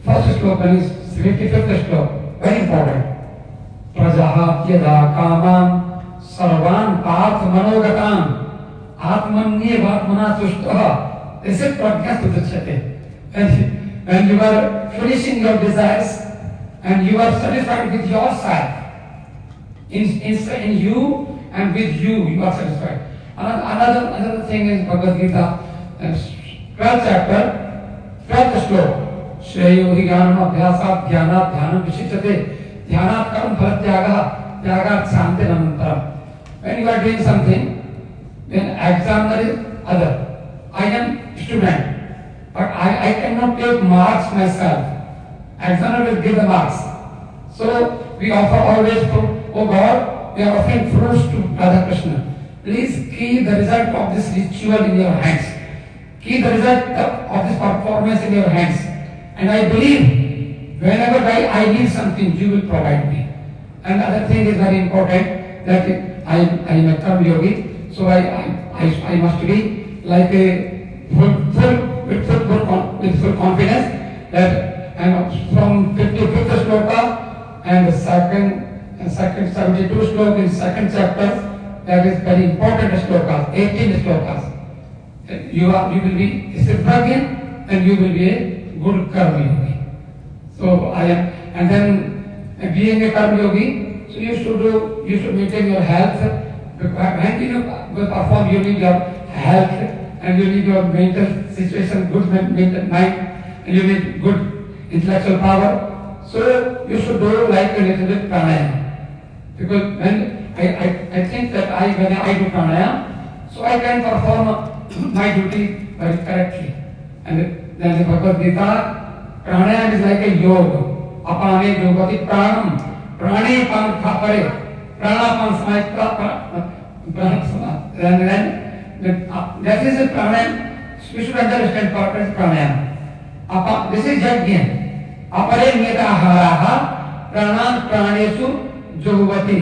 First sloka is 55th sloka. Very important. Prajaha yada kamam sarvan path manogatam atmanyevatmana tushtaha. This is prajna sudachate. When you are finishing your desires and you are satisfied with yourself, in you and with you are satisfied. Another thing is Bhagwad Geeta, 12th chapter, 12th sloka. Shreyo hi jnanam abhyasat jnanat dhyanam vishichyate dhyanat karam phala tyaga tyagat shanti anantaram. When you are doing something, then examiner is other. I am student. But I cannot take marks myself. Examiner will give the marks. So we offer always fruit. Oh God, we are offering fruits to Radha Krishna. Please keep the result of this ritual in your hands. Keep the result of this performance in your hands. And I believe whenever I need something, you will provide me. And the other thing is very important that I am a karma yogi, so I must be like a with full confidence that from 55th sloka and the second 72 sloka in second chapter, that is very important slokas, 18 slokas. You will be Siddhagyan and you will be a good karma yogi. So I am, and then being a karma yogi, so you should maintain your health. When you perform, you need your health. And you need your mental situation, good mental mind, and you need good intellectual power. So you should do like a little bit pranayama. Because when I think that when I do pranayama, so I can perform my duty very correctly. And then the Bhagavad Gita, pranayama is like a yoga. Apane yogati pranam, prane pan thapare, prana pan samaitra, and then that is a pranayama. We should understand what is pranayama. This is yajna. Apare netaaharaha pranan pranesu jogvati.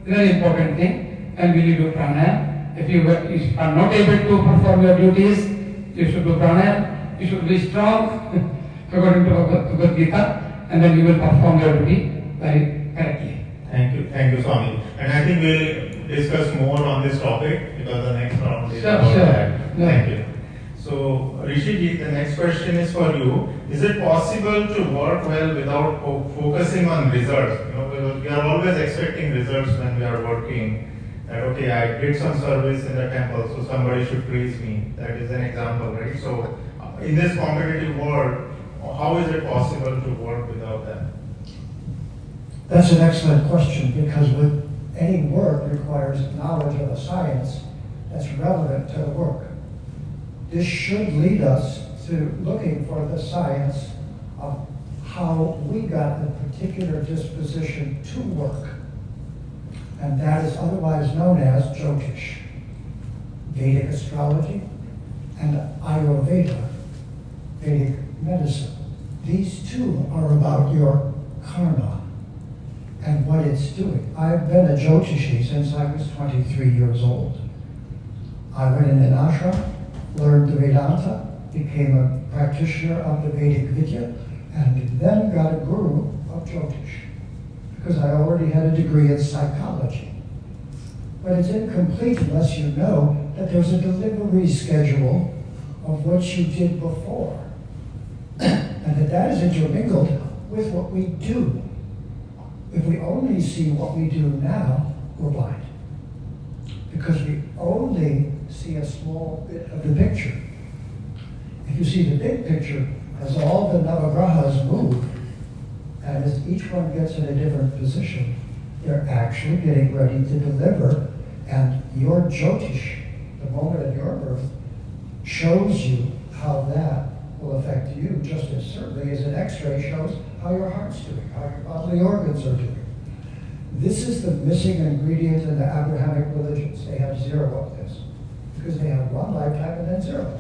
Very important thing. And will you do pranayama? If you are not able to perform your duties, you should do pranayama. You should be strong according to Bhagwad Geeta, and then you will perform your duty very correctly. Thank you, Swami. And I think we'll discuss more on this topic because the next round is about Sure. that. Yeah. Thank you. So, Rishiji, the next question is for you. Is it possible to work well without focusing on results? Because we are always expecting results when we are working. That okay, I did some service in the temple, so somebody should praise me. That is an example, right? So, in this competitive world, how is it possible to work without that? That's an excellent question, because with any work requires knowledge of a science that's relevant to the work. This should lead us to looking for the science of how we got the particular disposition to work. And that is otherwise known as Jyotish, Vedic astrology, and Ayurveda, Vedic medicine. These two are about your karma and what it's doing. I've been a Jyotishi since I was 23 years old. I went in an ashram, learned the Vedanta, became a practitioner of the Vedic Vidya, and then got a guru of Jyotish, because I already had a degree in psychology. But it's incomplete unless you know that there's a delivery schedule of what you did before, and that is intermingled with what we do. If we only see what we do now, we're blind, because we only see a small bit of the picture. If you see the big picture, as all the navagrahas move, and as each one gets in a different position, they're actually getting ready to deliver, and your Jyotish, the moment of your birth, shows you how that will affect you, just as certainly as an x-ray shows how your heart's doing, how your bodily organs are doing. This is the missing ingredient in the Abrahamic religions. They have zero of this, because they have one lifetime and then zero.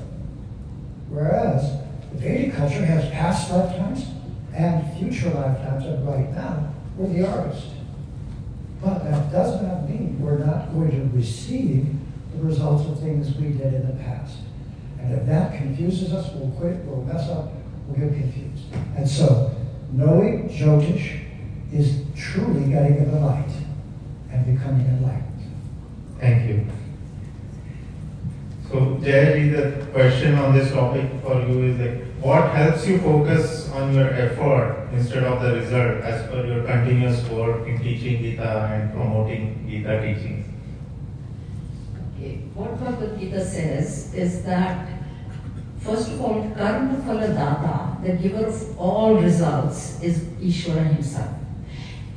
Whereas the Vedic culture has past lifetimes and future lifetimes, and right now, we're the artist. But that does not mean we're not going to receive the results of things we did in the past. And if that confuses us, we'll quit, we'll mess up, we'll get confused. And so, knowing Jyotish is truly getting in the light and becoming enlightened. Thank you. So, Jay, the question on this topic for you is like, what helps you focus on your effort instead of the result as per your continuous work in teaching Gita and promoting Gita teachings? Okay. What Bhagwad Geeta says is that, first of all, karma phala data, the giver of all results, is Ishvara himself.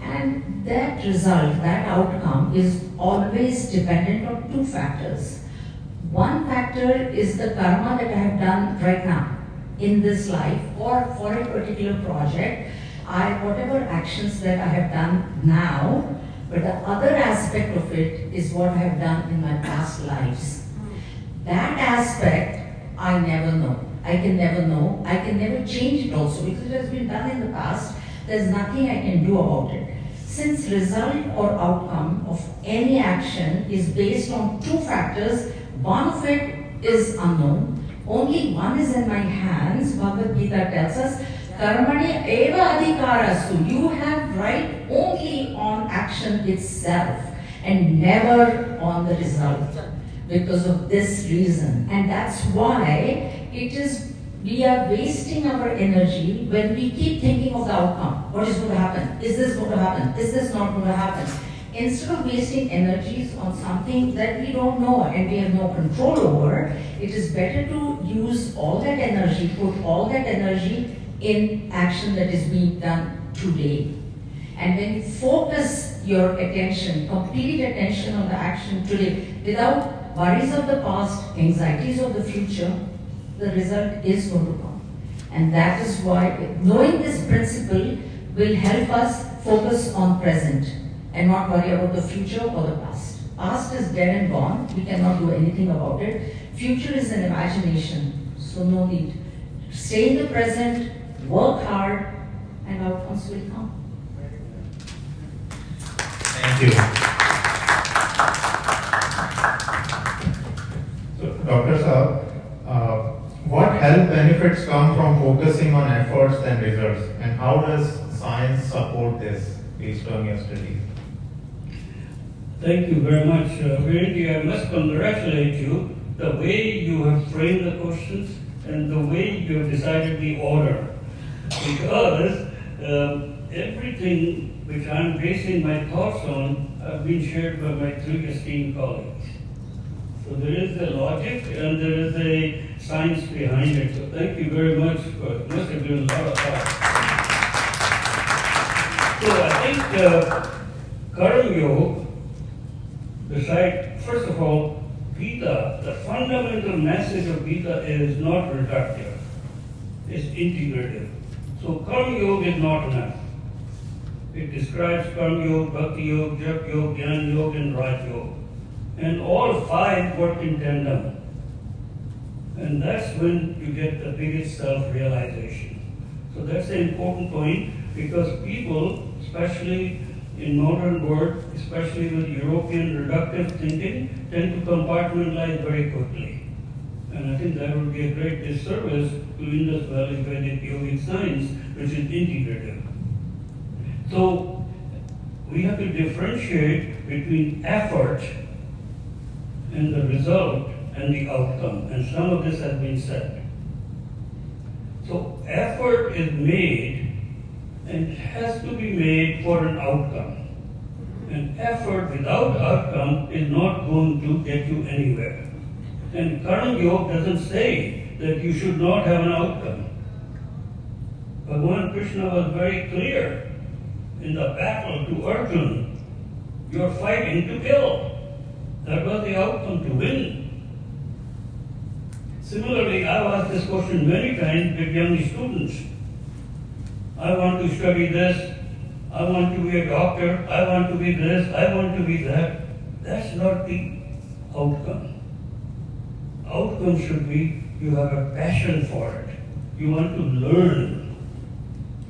And that result, that outcome, is always dependent on two factors. One factor is the karma that I have done right now in this life, or for a particular project, whatever actions that I have done now, but the other aspect of it is what I have done in my past lives. That aspect, I never know. I can never know. I can never change it also, because it has been done in the past. There's nothing I can do about it. Since result or outcome of any action is based on two factors, one of it is unknown, only one is in my hands. Bhagavad Gita tells us, Karmani eva adhikarastu. You have right only on action itself and never on the result, because of this reason. And that's why we are wasting our energy when we keep thinking of the outcome. What is going to happen? Is this going to happen? Is this not going to happen? Instead of wasting energies on something that we don't know and we have no control over, it is better to use all that energy, put all that energy in action that is being done today. And when you focus your attention, complete attention on the action today, without worries of the past, anxieties of the future, the result is going to come. And that is why knowing this principle will help us focus on present and not worry about the future or the past. Past is dead and gone. We cannot do anything about it. Future is an imagination, so no need. Stay in the present, work hard, and outcomes will come. Thank you. So, Dr. Saab, what health benefits come from focusing on efforts and results, and how does science support this based on your studies? Thank you very much. Virendra, I must congratulate you the way you have framed the questions and the way you have decided the order. Because everything which I'm basing my thoughts on have been shared by my three esteemed colleagues. So there is a logic and there is a science behind it. So thank you very much. It must have been a lot of thought. So I think Karma Yoga, besides, first of all, Gita, the fundamental message of Gita is not reductive, it's integrative. So Karma Yoga is not enough. It describes Karma Yoga, Bhakti Yoga, Japa Yoga, Jnana Yoga, and Raj Yoga. And all five work in tandem. And that's when you get the biggest self-realization. So that's the important point, because people, especially in modern world, especially with European reductive thinking, tend to compartmentalize very quickly. And I think that would be a great disservice to Indus Valley Vedic yogic science, which is integrative. So we have to differentiate between effort and the result and the outcome. And some of this has been said. So effort is made, and it has to be made for an outcome. And effort without outcome is not going to get you anywhere. And Karma Yoga doesn't say that you should not have an outcome. Bhagavan Krishna was very clear in the battle to Arjuna. You're fighting to kill. That was the outcome, to win. Similarly, I've asked this question many times with young students. I want to study this, I want to be a doctor, I want to be this, I want to be that. That's not the outcome. Outcome should be you have a passion for it. You want to learn.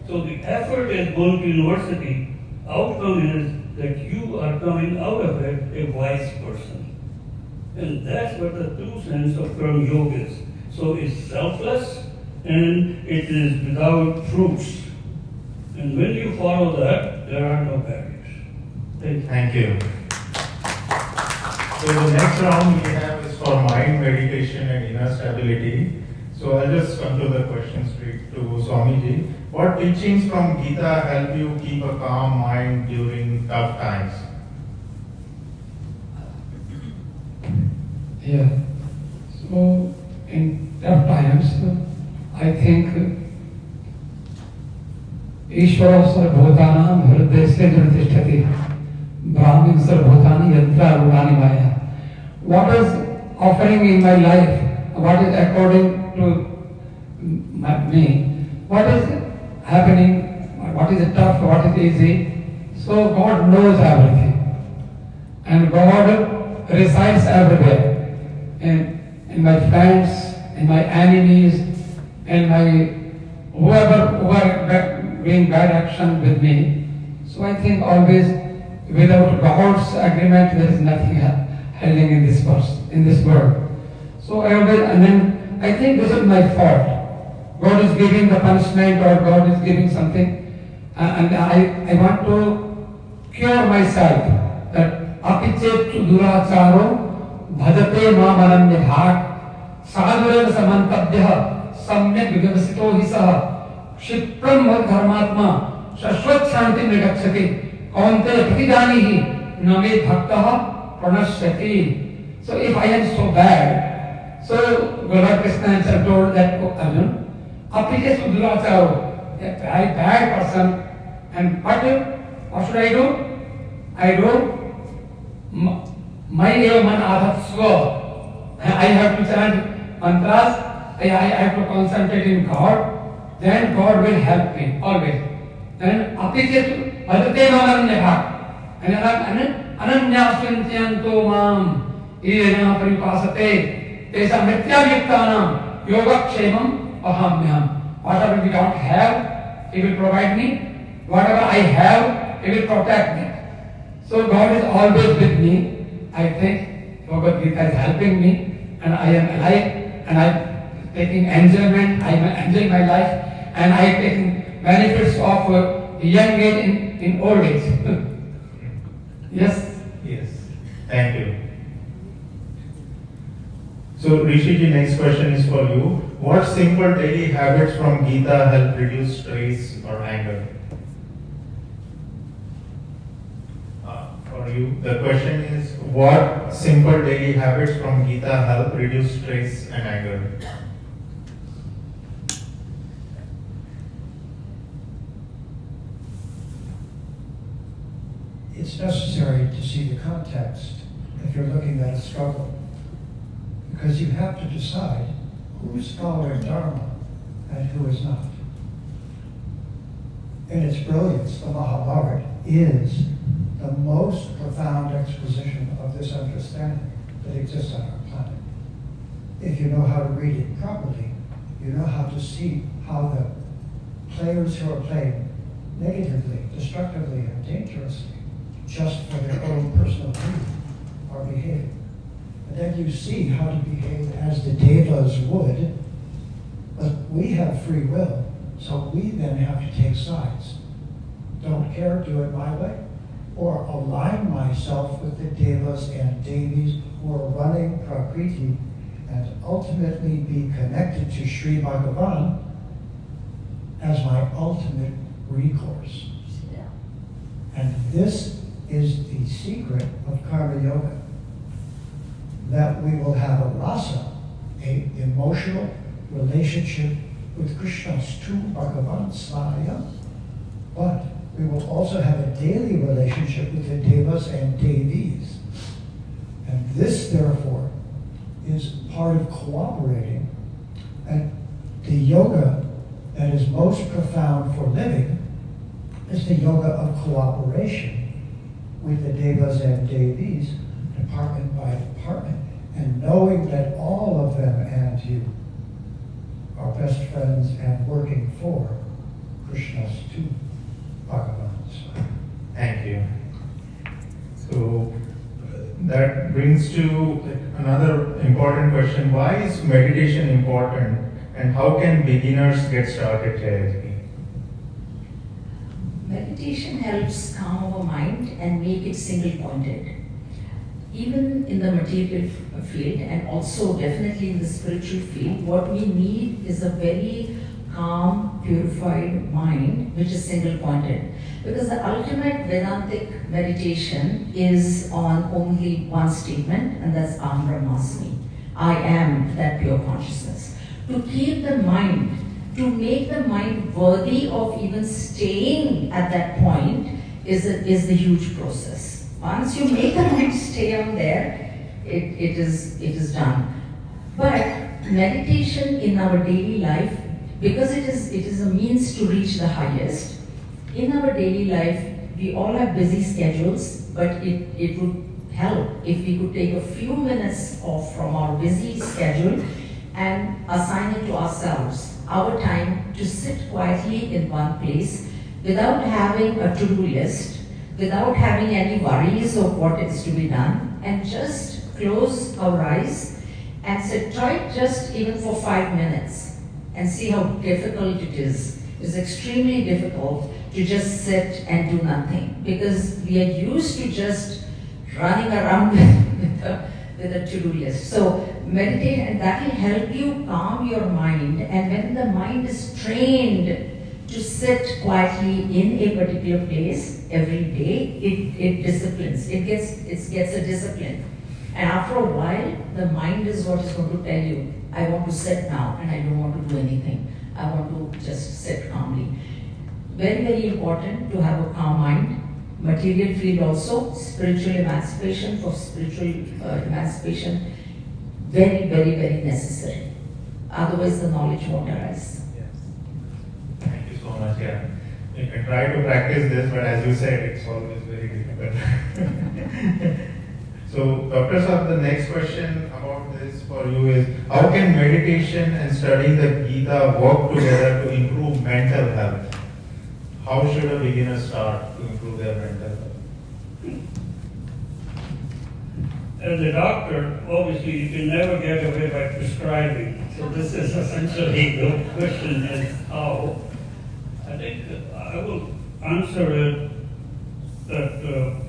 So the effort is going to university. Outcome is that you are coming out of it a wise person. And that's what the true sense of term yoga is. So it's selfless and it is without fruits. And when you follow that, there are no barriers. Thank you. So the next round we have is for mind meditation and inner stability. So I'll just come to the question straight to Swamiji. What teachings from Gita help you keep a calm mind during tough times? Yeah. So in tough times, I think ईश्वर सर्वभूतानां हृदय से जन तिष्ठति ब्राह्मण सर्वभूतानि यंत्रारूढ़ानि माया. What is offering in my life? What is according to me? What is happening? What is tough? What is easy? So God knows everything, and God resides everywhere. In my friends, in my enemies, in my whoever who are doing bad action with me. So I think always without God's agreement there is nothing happening in this world. So I always, and then I think this is my fault. God is giving the punishment or God is giving something, and I want to cure myself that apichet duracharo bhajate mam ananya bhag sadhurev samantabhyah samyak vyavasito hi sah क्षिप्रम धर्मात्मा शाश्वत शांति में गच्छति कौन्ते प्रतिजानीहि न मे भक्तः प्रणश्यति. So if I am so bad, so Lord Krishna himself told that Arjuna, apike suduracharo, a very bad person, and what should I do? I do my man adhatsva. I have to chant mantras. I have to concentrate in God. Then God will help me always. Then apichet bhajate mamanya bhag. And ananya chintyanto mam yena paripasate tesa mityayuktanam yogakshemam ahamyam. Whatever we don't have, He will provide me. Whatever I have, He will protect me. So God is always with me. I think Bhagwad Geeta is helping me, and I am alive, and I'm taking enjoyment. I am enjoying my life. And I am taking benefits of young age in old age. Yes? Yes. Thank you. So Rishiji, next question is for you. What simple daily habits from Gita help reduce stress or anger? For you, the question is, what simple daily habits from Gita help reduce stress and anger? It's necessary to see the context if you're looking at a struggle, because you have to decide who is following Dharma and who is not. In its brilliance, the Mahabharata is the most profound exposition of this understanding that exists on our planet. If you know how to read it properly, you know how to see how the players who are playing negatively, destructively, and dangerously, just for their own personal gain, are behaving. And then you see how to behave as the devas would, but we have free will, so we then have to take sides. Don't care, do it my way, or align myself with the devas and devis who are running Prakriti and ultimately be connected to Sri Bhagavan as my ultimate recourse. And this is the secret of Karma Yoga, that we will have a rasa, an emotional relationship with Krishna's true Bhagavan Svaya, but we will also have a daily relationship with the devas and devis. And this, therefore, is part of cooperating. And the yoga that is most profound for living is the yoga of cooperation with the devas and devis, department by department, and knowing that all of them and you our best friends, and working for Krishna's two Bhagavans. Thank you. So that brings to another important question. Why is meditation important, and how can beginners get started, Jayaji? Meditation helps calm our mind and make it single-pointed. Even in the material field and also definitely in the spiritual field, what we need is a very calm, purified mind which is single-pointed. Because the ultimate Vedantic meditation is on only one statement, and that's Aham Brahmasmi. I am that pure consciousness. To keep the mind, to make the mind worthy of even staying at that point is the huge process. Once you make the mind stay on there, it is done. But meditation in our daily life, because it is a means to reach the highest, in our daily life, we all have busy schedules, but it would help if we could take a few minutes off from our busy schedule and assign it to ourselves, our time to sit quietly in one place without having a to-do list, without having any worries of what is to be done, and just close our eyes and sit. Try it just even for 5 minutes and see how difficult it is. It's extremely difficult to just sit and do nothing, because we are used to just running around with a to-do list. So meditate, and that will help you calm your mind, and when the mind is trained to sit quietly in a particular place every day, it disciplines. It gets a discipline. And after a while, the mind is what is going to tell you, I want to sit now and I don't want to do anything. I want to just sit calmly. Very, very important to have a calm mind. Material field also, spiritual emancipation, for spiritual emancipation, very, very, very necessary. Otherwise the knowledge won't arise. Yes. Thank you so much. Yeah. You can try to practice this, but as you said, it's always very difficult. So, Dr. Saab, the next question about this for you is, how can meditation and studying the Gita work together to improve mental health? How should a beginner start to improve their mental health? As a doctor, obviously you can never get away by prescribing. So this is essentially the question is how. I think I will answer it that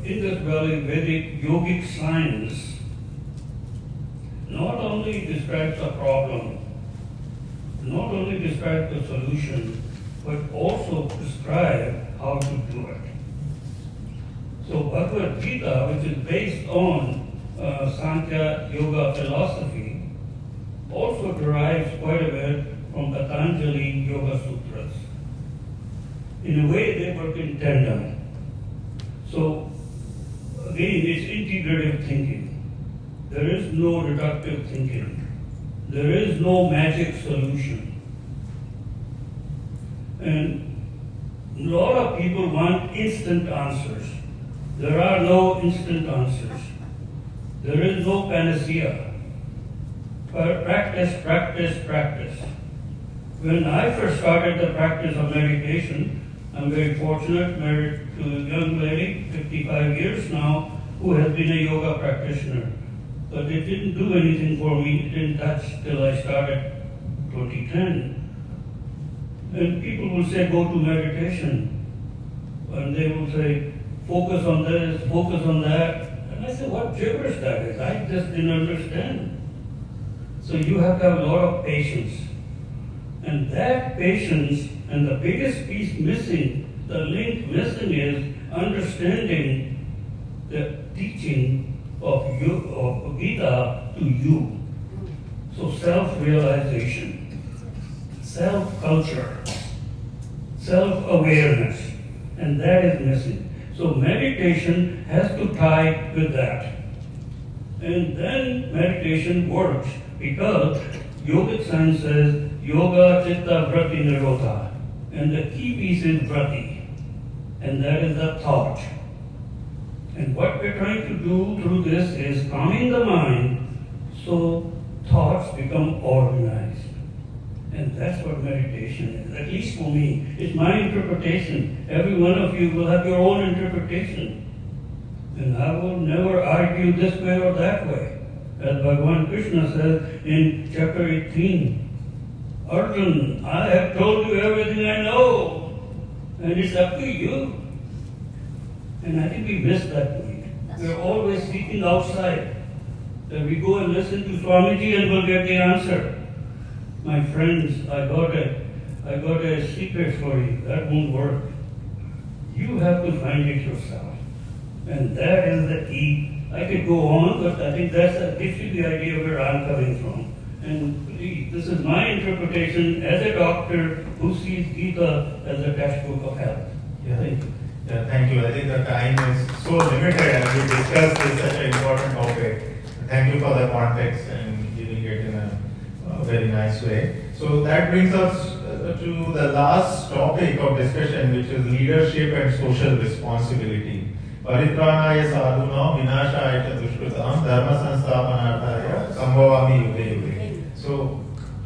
in this very Vedic yogic science not only describes a problem, not only describes the solution, but also prescribe how to do it. So Bhagwad Geeta, which is based on Sankhya Yoga philosophy, also derives quite a bit from Patanjali Yoga Sutras. In a way, they work in tandem. So again, it's integrative thinking. There is no reductive thinking. There is no magic solution. And a lot of people want instant answers. There are no instant answers. There is no panacea. But practice, practice, practice. When I first started the practice of meditation, I'm very fortunate, married to a young lady, 55 years now, who has been a yoga practitioner. But it didn't do anything for me, it didn't touch till I started 2010. And people will say, go to meditation. And they will say, focus on this, focus on that. And I said, what gibberish that is? I just didn't understand. So you have to have a lot of patience. And that patience, and the biggest piece missing, the link missing is understanding the teaching of Gita to you. So self-realization, self-culture, self-awareness, and that is missing. So meditation has to tie with that. And then meditation works, because yogic science says yoga chitta vrati nirodha. And the key piece is vrati, and that is the thought. And what we're trying to do through this is calming the mind so thoughts become organized. And that's what meditation is, at least for me. It's my interpretation. Every one of you will have your own interpretation. And I will never argue this way or that way. As Bhagavan Krishna says in chapter 18, Arjuna, I have told you everything I know, and it's up to you. And I think we miss that point. We're always seeking outside. That we go and listen to Swamiji and we'll get the answer. My friends, I got a secret for you. That won't work. You have to find it yourself. And that is the key. I could go on, but I think that gives you the idea where I'm coming from. And please, this is my interpretation as a doctor who sees Gita as a textbook of health. Thank you. Yeah, thank you. I think the time is so limited and we discussed this such an important topic. Thank you for the context and giving it in a very nice way. So that brings us to the last topic of discussion, which is leadership and social responsibility. Paritranaya sadhunam vinashaya cha dushkritam dharma sansthapanarthaya sambhavami yuge yuge. So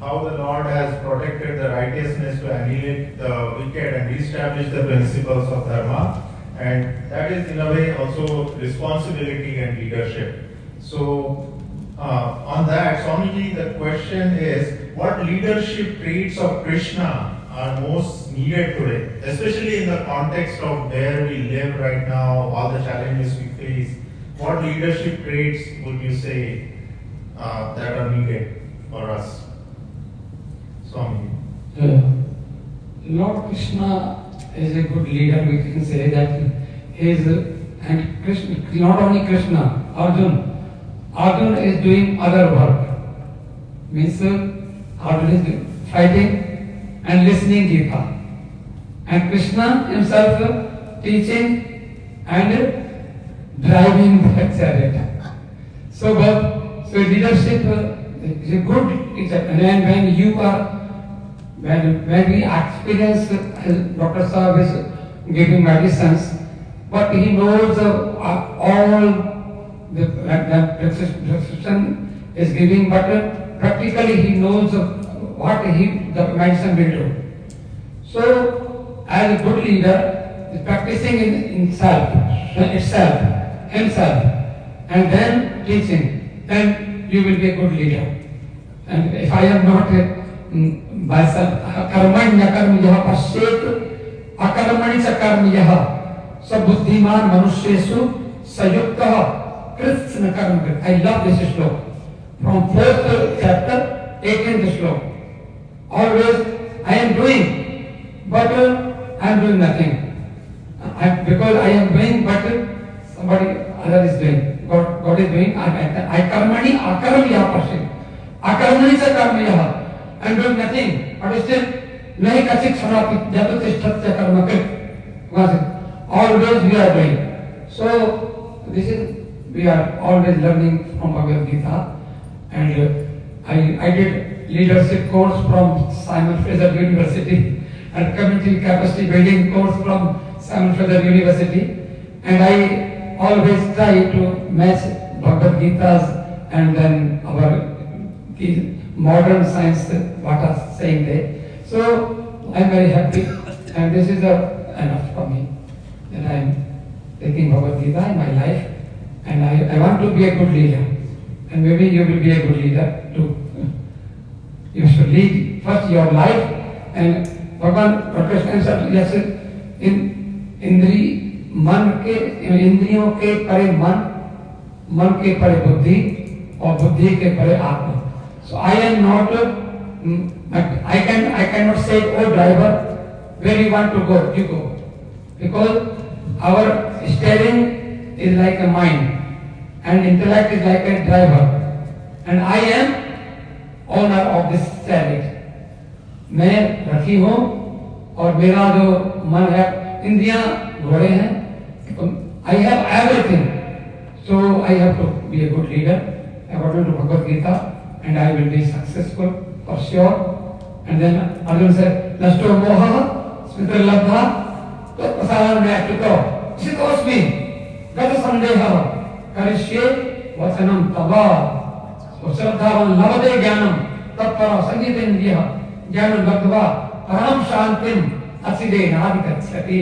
how the Lord has protected the righteousness to annihilate the wicked and reestablish the principles of dharma, and that is in a way also responsibility and leadership. So on that, Swamiji, the question is, what leadership traits of Krishna are most needed today, especially in the context of where we live right now, all the challenges we face? What leadership traits would you say that are needed for us? Swami. Lord Krishna is a good leader. We can say that he is, and Krishna, not only Krishna, Arjuna is doing other work. Means Arjuna is fighting and listening Gita. And Krishna himself teaching and driving the chariot. So leadership is a good teacher. And when you are, when we experience, Dr. Saab is giving medicines, but he knows all the prescription is giving, but practically he knows what the medicine will do. So, as a good leader, is practicing in himself, and then teaching, then you will be a good leader. And if I am not myself, akarmanya karm yaha pashet, akarmani cha karm yaha, sab buddhiman manushyesu sayukta Krishna karm. I love this sloka. From 4th chapter, 18th sloka. Always I am doing, but I am doing nothing. Because I am doing, but somebody other is doing. God is doing. I karmani akaram yaha pashet. Akarmani cha karm yaha. I am doing nothing. But still, nahi kachik sanapi jatu tishthatya karma krit. Always we are doing. So this is, we are always learning from Bhagwad Geeta. And I did leadership course from Simon Fraser University and community capacity building course from Simon Fraser University. And I always try to match Bhagwad Geeta's and then our modern science, what are saying there. So I am very happy, and this is enough for me that I am taking Bhagwad Geeta in my life, and I want to be a good leader, and maybe you will be a good leader too. You should lead first your life, and Bhagavan Prakash said, yes, इंद्रियों के परे मन के परे बुद्धि और बुद्धि के परे आत्मा. So I am not, I cannot say, oh driver, where you want to go, you go. Because our steering is like a mind and intellect is like a driver. And I am owner of this chariot. मैं रखी हूँ और मेरा जो मन है, इंद्रियां घोड़े हैं. I have everything. So I have to be a good leader according to Bhagwad Geeta, and I will be successful for sure. And then Arjuna said, Nasto moha smitra labdha prasadam nayatito sitosmi gata sandeha karishye vachanam tava. So Shraddhavan lavade jnanam tattara sangeetendriya ज्ञान लब्ध्वा परम शांतिम असिदेनादि गच्छति।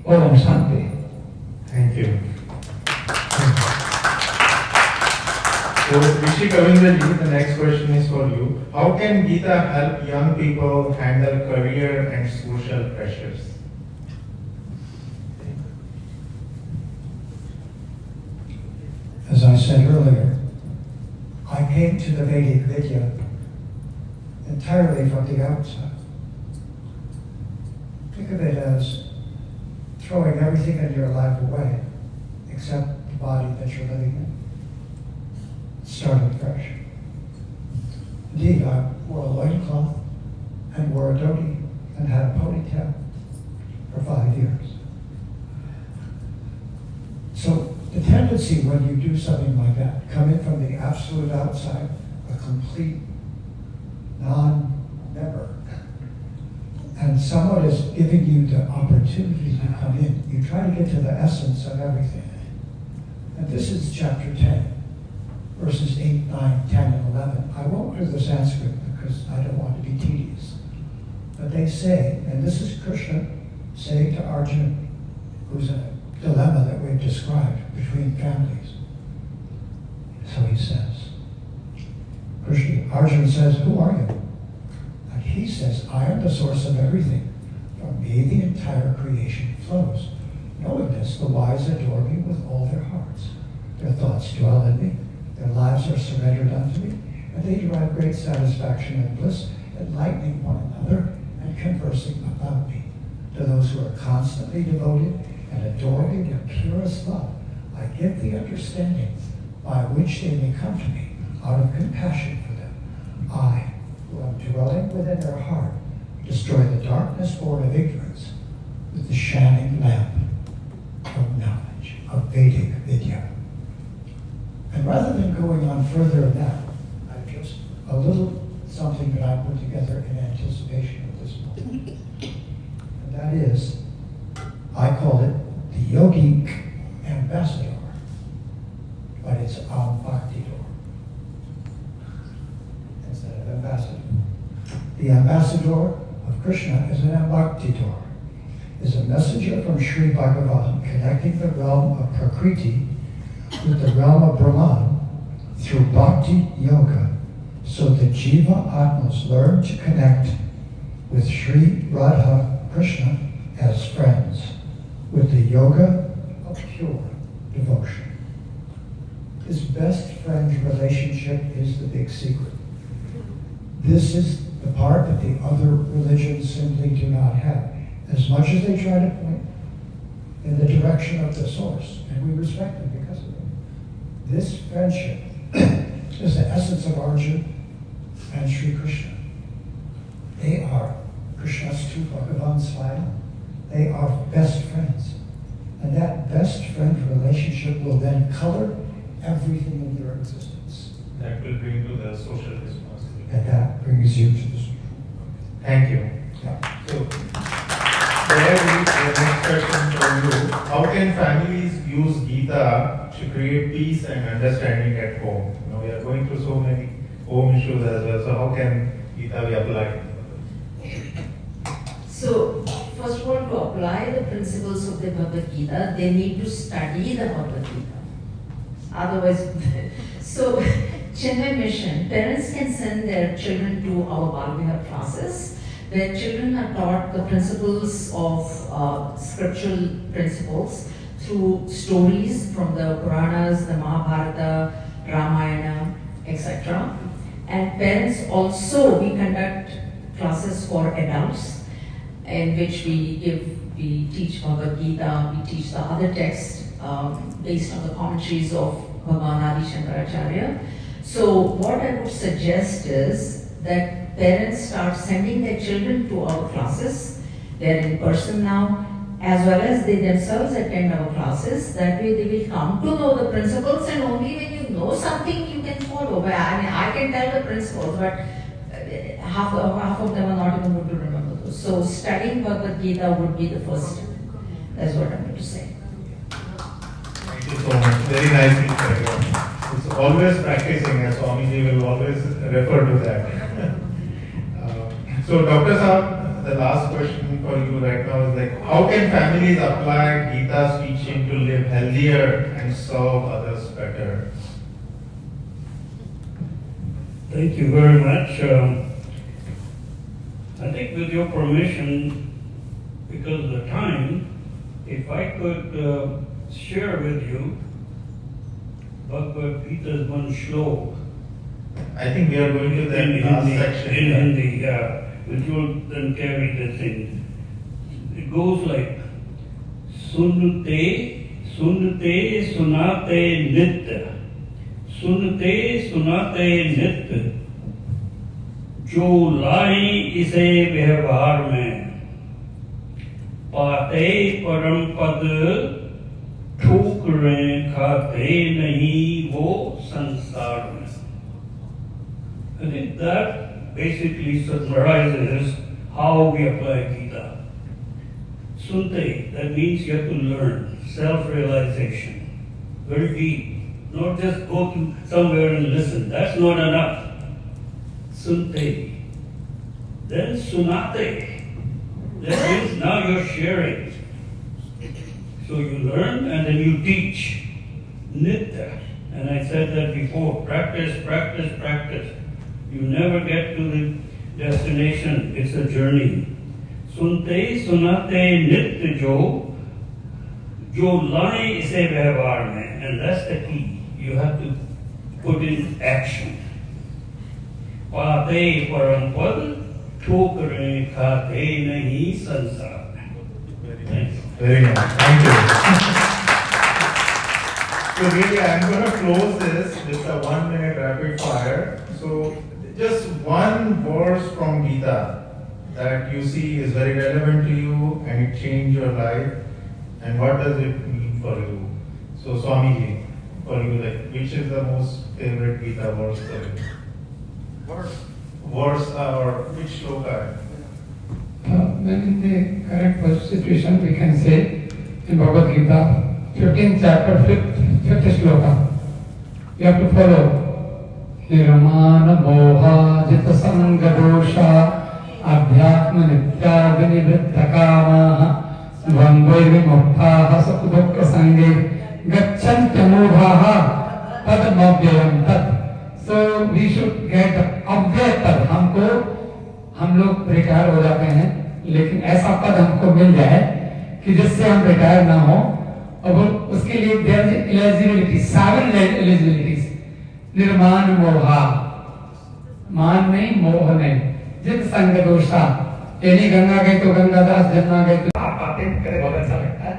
Om Shanti. Thank you. So, Rishi Kavindra, the next question is for you. How can Gita help young people handle career and social pressures? As I said earlier, I came to the Vedic Vidya entirely from the outside. Think of it as throwing everything in your life away except the body that you're living in. Starting fresh. Indeed, I wore a loincloth and wore a dhoti and had a ponytail for 5 years. So the tendency when you do something like that, come in from the absolute outside, a complete non-member, and someone is giving you the opportunity to come in, you try to get to the essence of everything. And this is chapter 10. Verses 8, 9, 10, and 11. I won't do the Sanskrit because I don't want to be tedious. But they say, and this is Krishna saying to Arjuna, who's in a dilemma that we've described between families. So he says, Arjuna says, who are you? And he says, I am the source of everything. From me the entire creation flows. Knowing this, the wise adore me with all their hearts. Their thoughts dwell in me. Their lives are surrendered unto me, and they derive great satisfaction and bliss, enlightening one another and conversing about me. To those who are constantly devoted and adoring the purest love, I give the understanding by which they may come to me out of compassion for them. I, who am dwelling within their heart, destroy the darkness born of ignorance with the shining lamp of knowledge, of Vedic Vidya. And rather than going on further in that, I just a little something that I put together in anticipation of this moment. And that is, I call it the yogic ambassador, but it's ambassador instead of ambassador. The ambassador of Krishna is an ambassador, is a messenger from Sri Bhagavan connecting the realm of Prakriti with the realm of Brahman through bhakti yoga, so the Jiva Atmas learn to connect with Sri Radha Krishna as friends, with the yoga of pure devotion. This best friend relationship is the big secret. This is the part that the other religions simply do not have. As much as they try to point in the direction of the source, and we respect them because of it. This friendship is the essence of Arjuna and Sri Krishna. They are Krishna's two, Bhagavan's final. They are best friends. And that best friend relationship will then color everything in your existence. That will bring to the social responsibility. And that brings you to this. Thank you. Yeah. So, there is the next question from you. How can families use Gita to create peace and understanding at home? You know, we are going through so many home issues as well. So how can Gita be applied? So, first of all, to apply the principles of the Bhagwad Gita, they need to study the Bhagwad Gita. Otherwise, so Chennai Mission, parents can send their children to our Bhagavad classes. Their children are taught the principles of scriptural principles through stories from the Puranas, the Mahabharata, Ramayana, etc. And parents also, we conduct classes for adults in which we teach Bhagavad Gita, we teach the other texts based on the commentaries of Bhagavan Adi Shankaracharya. So what I would suggest is that parents start sending their children to our classes. They're in person now, as well as they themselves attend our classes. That way they will come to know the principles, and only when you know something you can follow. I mean, I can tell the principles, but half of them are not even going to remember those. So studying Bhagavad Gita would be the first step. That's what I'm going to say. Thank you so much. Very nicely said. It's always practicing, as Swamiji will always refer to that. So So Dr. Saab, the last question for you right now is like, how can families apply Gita's teaching to live healthier and serve others better? Thank you very much. I think with your permission, because of the time, if I could share with you Bhagwad Geeta's one shlok. I think we are going to the last section. In Hindi, which will then carry the thing. It goes like, Sunte, sunate, sunate, nitya. Sunte, sunate, nitya. जो लाई इसे व्यवहार में पाते परम पद ठोकरें खाते नहीं वो संसार में. I think that basically summarizes how we apply Gita. Sunte, that means you have to learn, self-realization, very deep. Not just go to somewhere and listen, that's not enough. Sunte. Then sunate. That means now you're sharing. So you learn and then you teach. Nitya. And I said that before. Practice, practice, practice. You never get to the destination. It's a journey. Sunte, sunate, nitya jo lane ise vyavhar mein. And that's the key. You have to put in action. पाते परम पद ठोकरें खाते नहीं संसार में. Very nice. Thank you. So really, I'm going to close this with a 1 minute rapid fire. So just one verse from Gita that you see is very relevant to you and it changed your life. And what does it mean for you? So Swamiji, for you, like, which is the most favorite Gita verse for you? Verse or which shloka? When in the correct situation, we can say in Bhagwad Gita, 15th chapter, 5th shloka. You have to follow. Nirmana moha jita sanga dosha adhyatma nitya vinivritta kamaha dvandvai vimuktaha sakudukka sange gacchantya mudhaha padamavyayam tat. So we should get अव्यय पद. हमको हम लोग retire हो जाते हैं लेकिन ऐसा पद हमको मिल जाए कि जिससे हम रिटायर ना हो. और उसके लिए एलिजिबिलिटी 7 एलिजिबिलिटीज. निर्माण मोहा, मान नहीं मोह नहीं, जित संग दोषा. यानी गंगा गए तो गंगादास, जमुना गए तो आप आते करे बहुत अच्छा लगता है.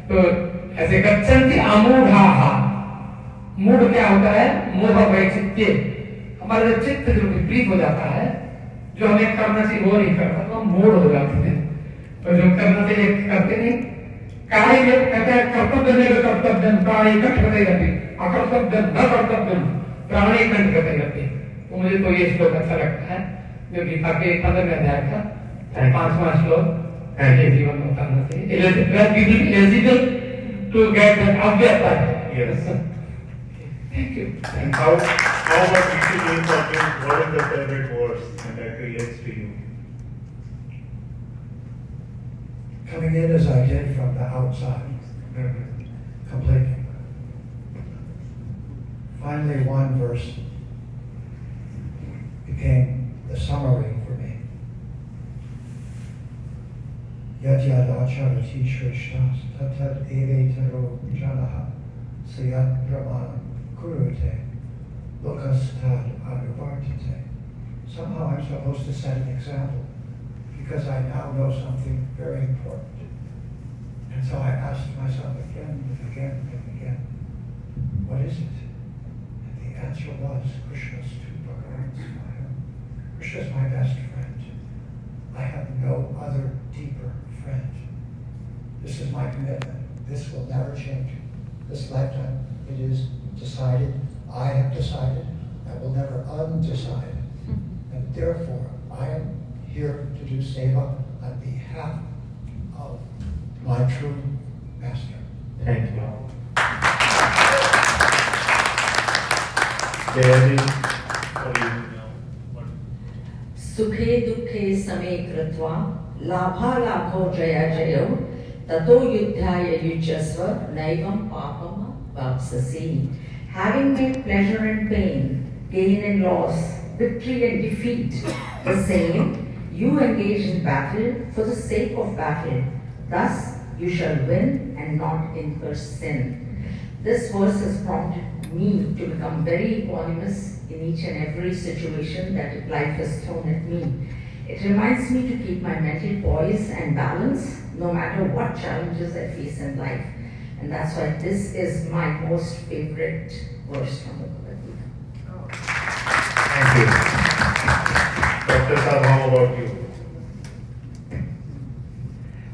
तो ऐसे गच्छन्ति अमूढ़ाः. मूढ़ क्या होता है? मोह वैचित्य. हमारा चित्त जो विपरीत हो जाता है, जो हमें करना चाहिए वो नहीं करता, तो हम मूढ़ हो जाते हैं. और जो करना चाहिए करते नहीं. कार्य में कहते हैं कर्तव्य में कर्तव्य प्राणी कंठ करते रहते, अकर्तव्य न कर्तव्य प्राणी कंठ करते रहते. तो मुझे तो ये श्लोक अच्छा लगता है जो गीता के 15वें अध्याय का 5वां श्लोक है. जीवन में उतारना चाहिए. एलिजिबल टू गेट दैट अव्यय. Yes. Thank you. And how about you doing something? What is the favorite verse and that relates to you? Coming in as I did from the outside, completely. Finally, one verse became the summary for me. Yad yad acharati shrishtas tatad evetaro janaha sayat brahmanam kurute lokastad anuvartate. Somehow I'm supposed to set an example because I now know something very important. And so I asked myself again and again and again, what is it? And the answer was Krishna's two Bhagavan smile. Krishna's my best friend. I have no other deeper friend. This is my commitment. This will never change. This lifetime, it is decided. I have decided. I will never undecide. And therefore, I am here to do seva on behalf of my true master. Thank you. Jaya ji, for you. Sukhe dukhe same kritva, labha labho jaya jayo, tato yudhyaya yujyasva, naivam papam vapsasi. Having made pleasure and pain, gain and loss, victory and defeat the same, you engage in battle for the sake of battle. Thus you shall win and not incur sin. This verse has prompted me to become very equanimous in each and every situation that life has thrown at me. It reminds me to keep my mental poise and balance no matter what challenges I face in life. And that's why this is my most favorite verse from the Bhagwad Geeta. Thank you. Dr. Saab, how about you?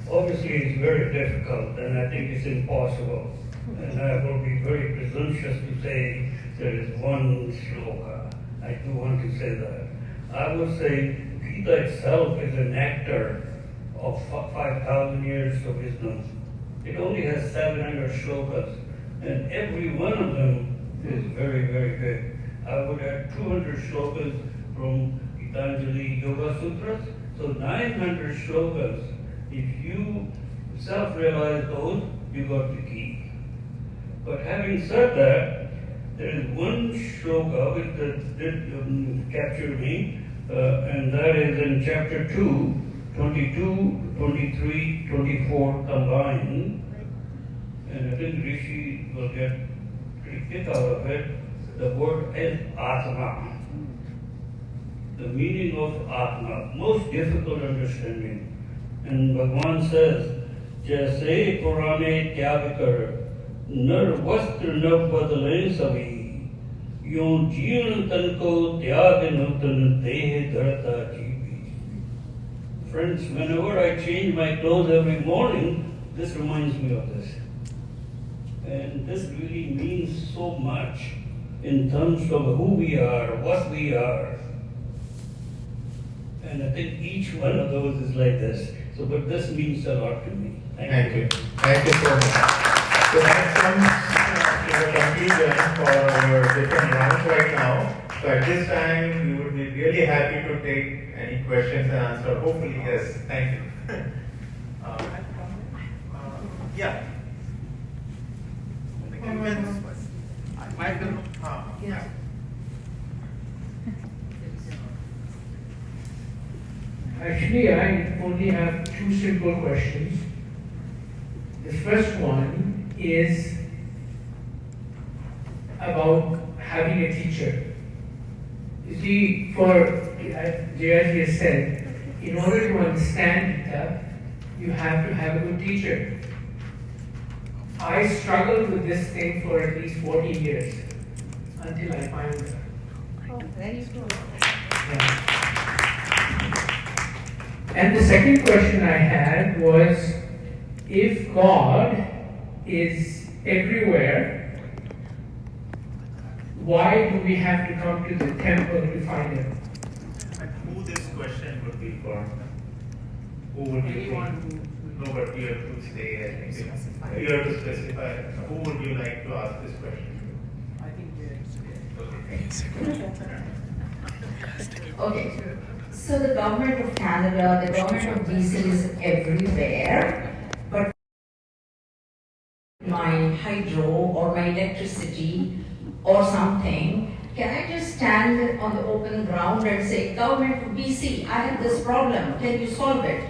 Obviously, it's very difficult, and I think it's impossible. And I will be very presumptuous to say there is one shloka. I do want to say that. I would say Gita itself is a nectar of 5,000 years of wisdom. It only has 700 shlokas, and every one of them is very, very big. I would add 200 shlokas from Gitanjali Yoga Sutras, so 900 shlokas. If you self-realize those, you got the key. But having said that, there is one shloka which did capture me, and that is in chapter 2, 22, 23, 24 combined. And I think Rishi will get pretty kick out of it. The word is Atma. The meaning of Atma, most difficult understanding. And Bhagwan says, Jaise Purane Tyagakar, Nar Vastra Nav Badale Savi, Yon Jeevan Tanko Tyaganutan Dehe Dharta Jeevi. Friends, whenever I change my clothes every morning, this reminds me of this. And this really means so much in terms of who we are, what we are. And I think each one of those is like this. So, but this means a lot to me. Thank you. Thank you so much. So that comes to the conclusion for our different rounds right now. So at this time, we would be really happy to take any questions and answer. Hopefully, yes. Thank you. Yeah. Yeah. Actually, I only have two simple questions. The first one is about having a teacher. You see, Jaya has said, in order to understand Gita, you have to have a good teacher. I struggled with this thing for at least 40 years until I found her. Oh, very good. Yeah. And the second question I had was, if God is everywhere, why do we have to come to the temple to find Him? And who this question would be for? Who would you think? No, but you have to say, I think. You have to specify. Who would you like to ask this question to? I think Okay, so the government of Canada, the government of BC is everywhere, but my hydro or my electricity or something, can I just stand on the open ground and say, government of BC, I have this problem, can you solve it?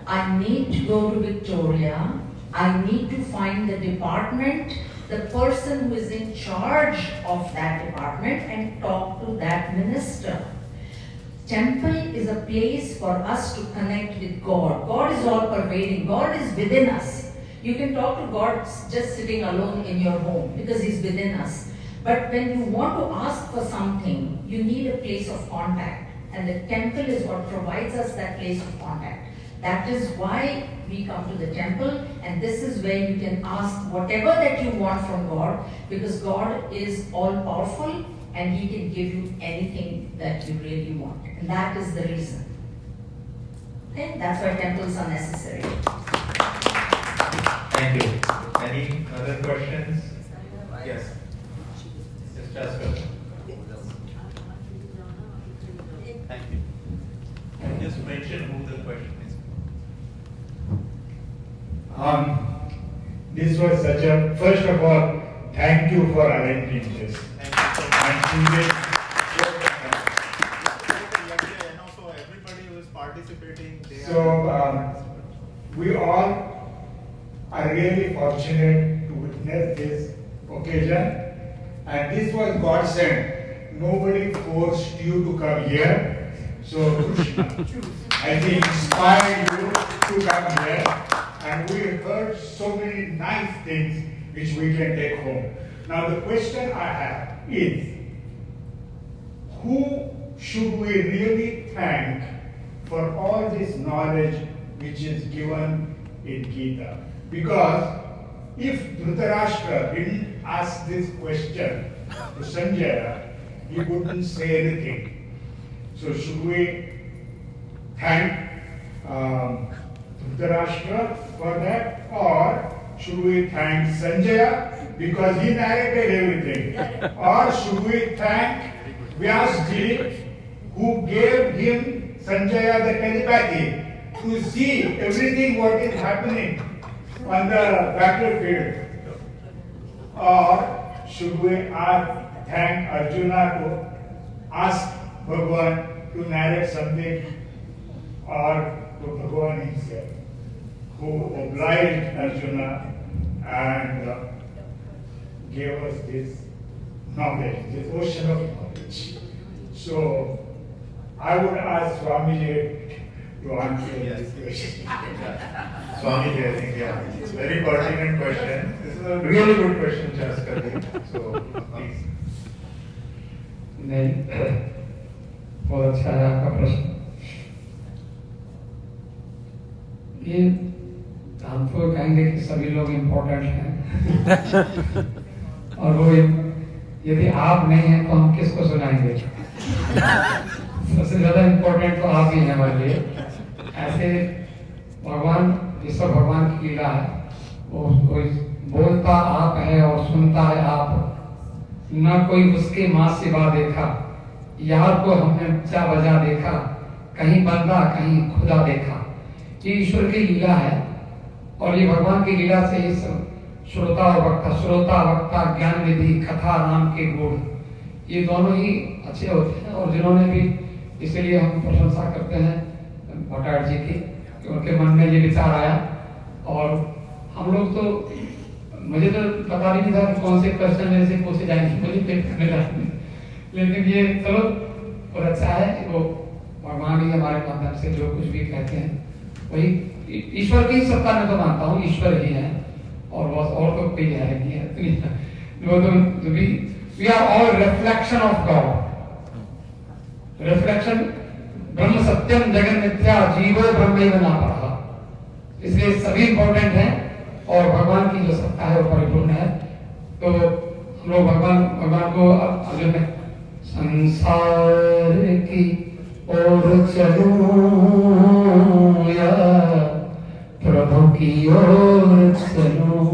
I need to go to Victoria, I need to find the department, the person who is in charge of that department and talk to that minister. Temple is a place for us to connect with God. God is all pervading. God is within us. You can talk to God just sitting alone in your home because He's within us. But when you want to ask for something, you need a place of contact. And the temple is what provides us that place of contact. That is why we come to the temple, and this is where you can ask whatever that you want from God, because God is all powerful and He can give you anything that you really want. And that is the reason. Okay? That's why temples are necessary. Thank you. Any other questions? Yes. Just Jasper. Thank you. this was such a, first of all, thank you for arranging this. Thank you so much. And today, And also everybody who is participating, they so we all are really fortunate to witness this occasion, and this was God sent. Nobody forced you to come here, so I think inspired you to come here, and we heard so many nice things which we can take home. Now the question I have is, who should we really thank for all this knowledge which is given in Gita? Because if Dhritarashtra didn't ask this question to Sanjaya, he wouldn't say anything. So should we thank Dhritarashtra for that, or should we thank Sanjaya because he narrated everything? Or should we thank Vyasji who gave him, Sanjaya, the telepathy to see everything what is happening on the battlefield? Or should we thank Arjuna to ask Bhagwan to narrate something, or to Bhagwan himself, who obliged Arjuna and gave us this knowledge, this ocean of knowledge? So I would ask Swami to answer this question. Swami, I think, yeah, it's a very pertinent question. This is a really good question, Chaskar. So, please. नहीं, बहुत अच्छा है आपका प्रश्न। ये हम तो कहेंगे कि सभी लोग इम्पोर्टेंट हैं और वो यदि आप नहीं हैं तो हम किसको सुनाएंगे? सबसे ज्यादा इम्पोर्टेंट तो आप ही हैं हमारे लिए। ऐसे भगवान, ईश्वर भगवान की लीला है, वो बोलता आप है और सुनता है आप। ना कोई उसके माँ सिवा देखा, यार को हमने बजा बजा देखा, कहीं बंदा कहीं खुदा देखा। ये ईश्वर की लीला है और ये भगवान की लीला से ही श्रोता वक्ता ज्ञान निधि कथा राम के गुण, ये दोनों ही अच्छे होते हैं। और जिन्होंने भी, इसीलिए हम प्रशंसा करते हैं भट्टाड जी की, उनके मन में ये विचार आया। और हम लोग तो, मुझे तो पता भी नहीं था कि कौन से क्वेश्चन मेरे से पूछे जाएंगे, मुझे पेपर मिला, लेकिन ये चलो और अच्छा है कि वो भगवान ही हमारे माध्यम से जो कुछ भी कहते हैं वही ईश्वर की सत्ता में तो मानता हूँ, ईश्वर ही है और बस, और तो कोई है नहीं है। We are all reflection of God. Reflection, ब्रह्म सत्यम जगन मिथ्या जीवो ब्रह्मैव न परः। इसलिए सभी इंपॉर्टेंट हैं और भगवान की जो सत्ता है वो परिपूर्ण है। तो हम लोग भगवान को अर्जुन में संसार की ओर चलूं या प्रभु की ओर चलूं,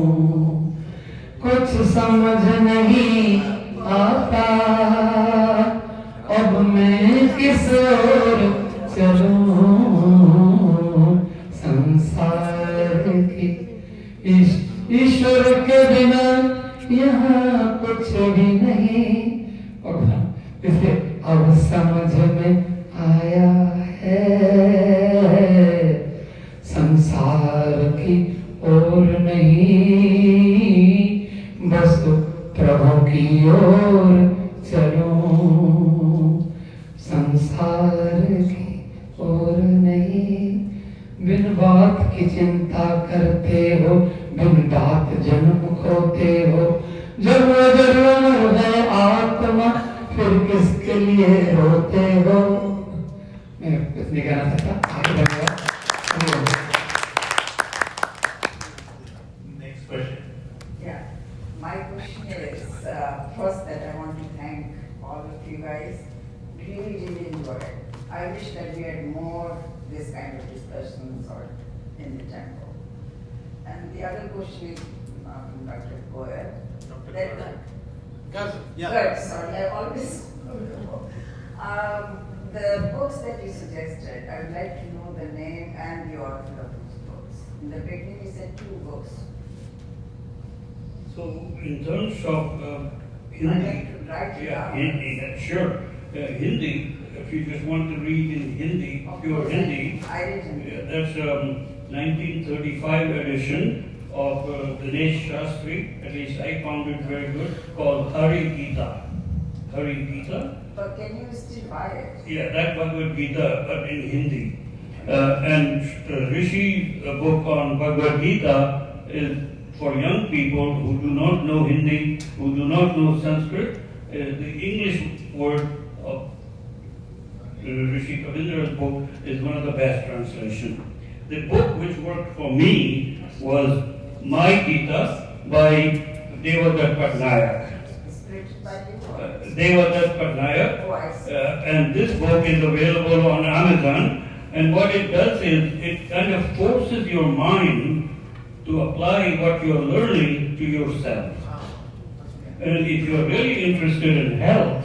कुछ समझ नहीं आता अब मैं किस ओर चलूं। संसार की ईश्वर के बिना यहाँ कुछ भी नहीं। और इसलिए अब समझ में आया है संसार की ओर नहीं, बस प्रभु की ओर चलो। संसार की ओर नहीं, बिन बात की चिंता करते हो, बिन बात जन्म खोते हो। जब जरूर है आत्मा फिर किसके लिए रोते हो। मैं कुछ नहीं कहना चाहता, आगे बढ़ेगा। Next question. Yeah, my question is, first that I want to thank all of you guys. Really enjoyed it. I wish that we had more this kind of discussions or in the temple. And the other question is from Dr. Goyal. Good, sorry, I always the books that you suggested, I would like to know the name and the author of those books. In the beginning you said 2 books. So in terms of Hindi, yeah, sure. Hindi, if you just want to read in Hindi, pure Hindi, that's 1935 edition of Dinesh Shastri, at least I found it very good, called Hari Geeta. Hari Geeta. But can you still buy it? Yeah, that Bhagwad Geeta, but in Hindi. And Rishi's book on Bhagwad Geeta is for young people who do not know Hindi, who do not know Sanskrit. The English word of Rishi Kavindra's book is one of the best translations. The book which worked for me was My Gita by Devadat Patnaik. Devadat Patnaik. And this book is available on Amazon. And what it does is it kind of forces your mind to apply what you're learning to yourself. And if you're really interested in health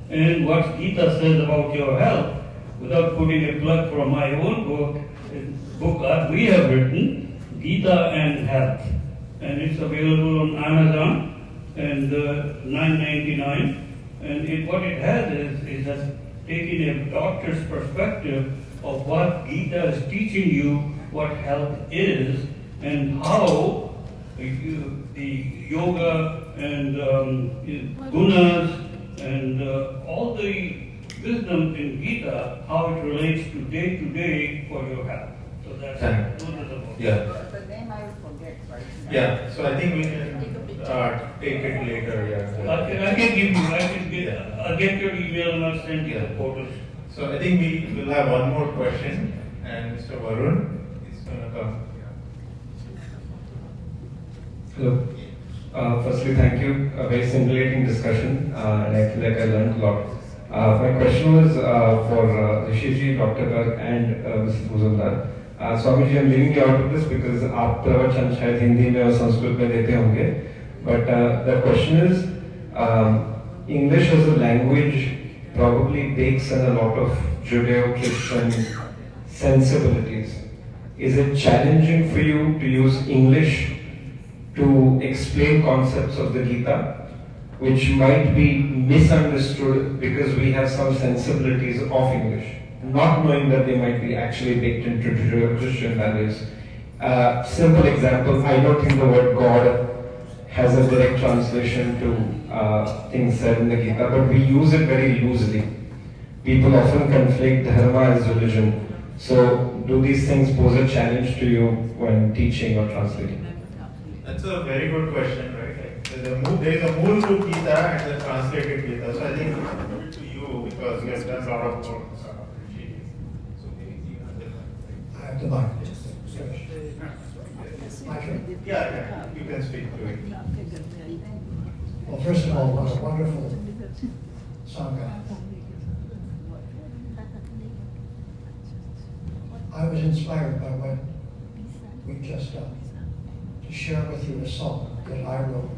and what Gita says about your health, without putting a plug for my own book that we have written, Gita and Health. And it's available on Amazon and $9.99. And what it has is that taking a doctor's perspective of what Gita is teaching you, what health is, and how the yoga and gunas and all the wisdom in Gita, how it relates to day for your health. So that's those are the books. Yeah. The name I will forget, right? Yeah, so I think we can take it later. Yeah. I can give you, I'll get your email and I'll send you the photos. So I think we will have one more question, and Mr. Varun is going to come. Hello. Firstly, thank you. A very stimulating discussion, and I feel like I learned a lot. My question was for Rishiji, Dr. Garg, and Mrs. Muzumdar. Swamiji, I'm leaving you out of this because आप प्रवचन शायद हिंदी में और संस्कृत में देते होंगे. But the question is, English as a language probably bakes in a lot of Judeo-Christian sensibilities. Is it challenging for you to use English to explain concepts of the Gita, which might be misunderstood because we have some sensibilities of English, not knowing that they might be actually baked into Judeo-Christian values? Simple example, I don't think the word God has a direct translation to things said in the Gita, but we use it very loosely. People often conflate Dharma as religion. So do these things pose a challenge to you when teaching or translating? That's a very good question, right? Like, there is a mool to Gita and the translated Gita. So I think it's good to you because you have done a lot of work. I have the mic. Yeah, you can speak to it. Well, first of all, what a wonderful Sangha. I was inspired by what we've just done to share with you a song that I wrote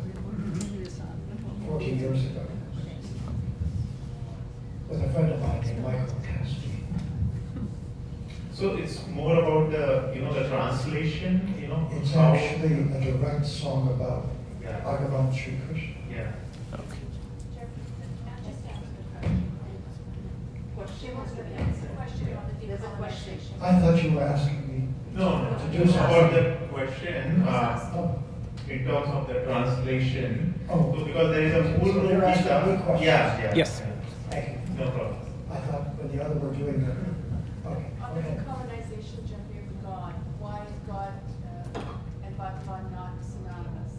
14 years ago with a friend of mine named Michael Cassidy. So it's more about the, the translation, It's how- actually a direct song about Yeah. Bhagavan Sri Krishna. Yeah. I thought you were asking me. No, To do just about something. the question, Oh, in terms of the translation. Oh. So because there is a mool to You're asking me Gita. questions? Yeah. Yes. thank you. No problem. I thought when the other were doing it. Okay. On okay. the colonization journey of God, why is God and Bhagwan not synonymous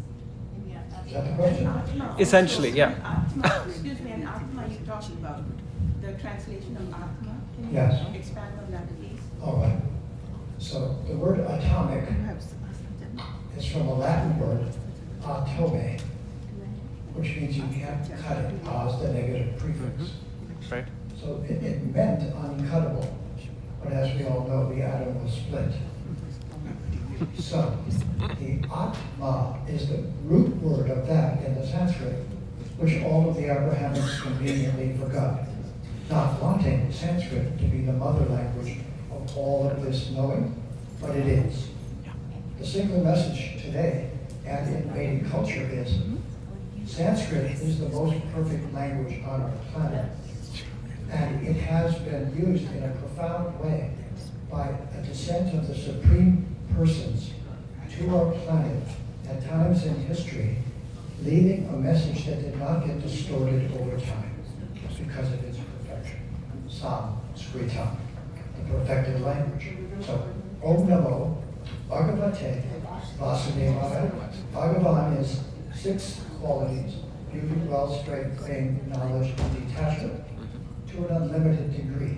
in the Is that the question? Essentially, yeah. Excuse me, and Atma you talked about, the translation of Atma. Can you Yes. expand on that, please? All right. So the word atomic is from a Latin word, atome, which means you can't cut it, as the negative prefix. Right. So it meant uncuttable, but as we all know, the atom was split. So the atma is the root word of that in the Sanskrit, which all of the Abrahamics conveniently forgot, not wanting Sanskrit to be the mother language of all of this knowing, but it is. The single message today, and in Vedic culture is Sanskrit is the most perfect language on our planet. And it has been used in a profound way by a descent of the supreme persons to our planet at times in history, leaving a message that did not get distorted over time because of its perfection. Samskritam, the perfected language. So, Om Namo Bhagavate Vasudevaya. Bhagavan is 6 qualities: beauty, wealth, strength, fame, knowledge, and detachment, to an unlimited degree.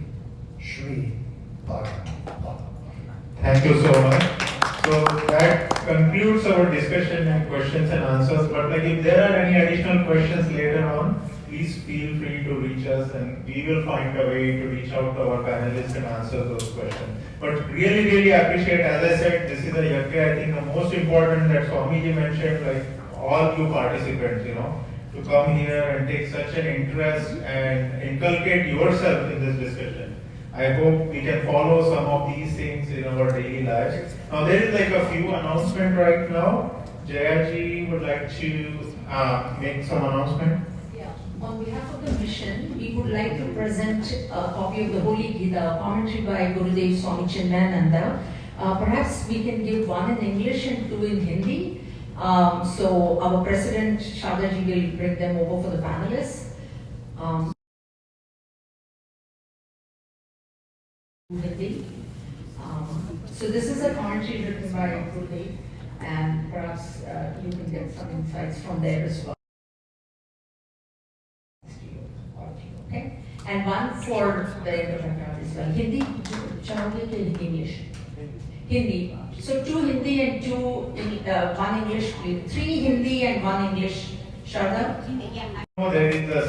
Shri Bhagavan. Thank you so much. So that concludes our discussion and questions and answers. But like if there are any additional questions later on, please feel free to reach us and we will find a way to reach out to our panelists and answer those questions. But really appreciate, as I said, this is a yajna. I think the most important that Swamiji mentioned, like all you participants, to come here and take such an interest and inculcate yourself in this discussion. I hope we can follow some of these things in our daily lives. Now there is like a few announcements right now. Jayaji would like to make some announcement. Yeah. On behalf of the mission, we would like to present a copy of the Holy Gita, a commentary by Gurudev Swami Chinmayananda. Perhaps we can give one in English and 2 in Hindi. So our President Shadaji will bring them over for the panelists. So this is a commentary written by Gurudev, and perhaps you can get some insights from there as well. Okay? And one for the end of Bhattad as well. Hindi, English. Hindi. So 2 Hindi and 1 English, please. 3 Hindi and 1 English. Sharda? There is a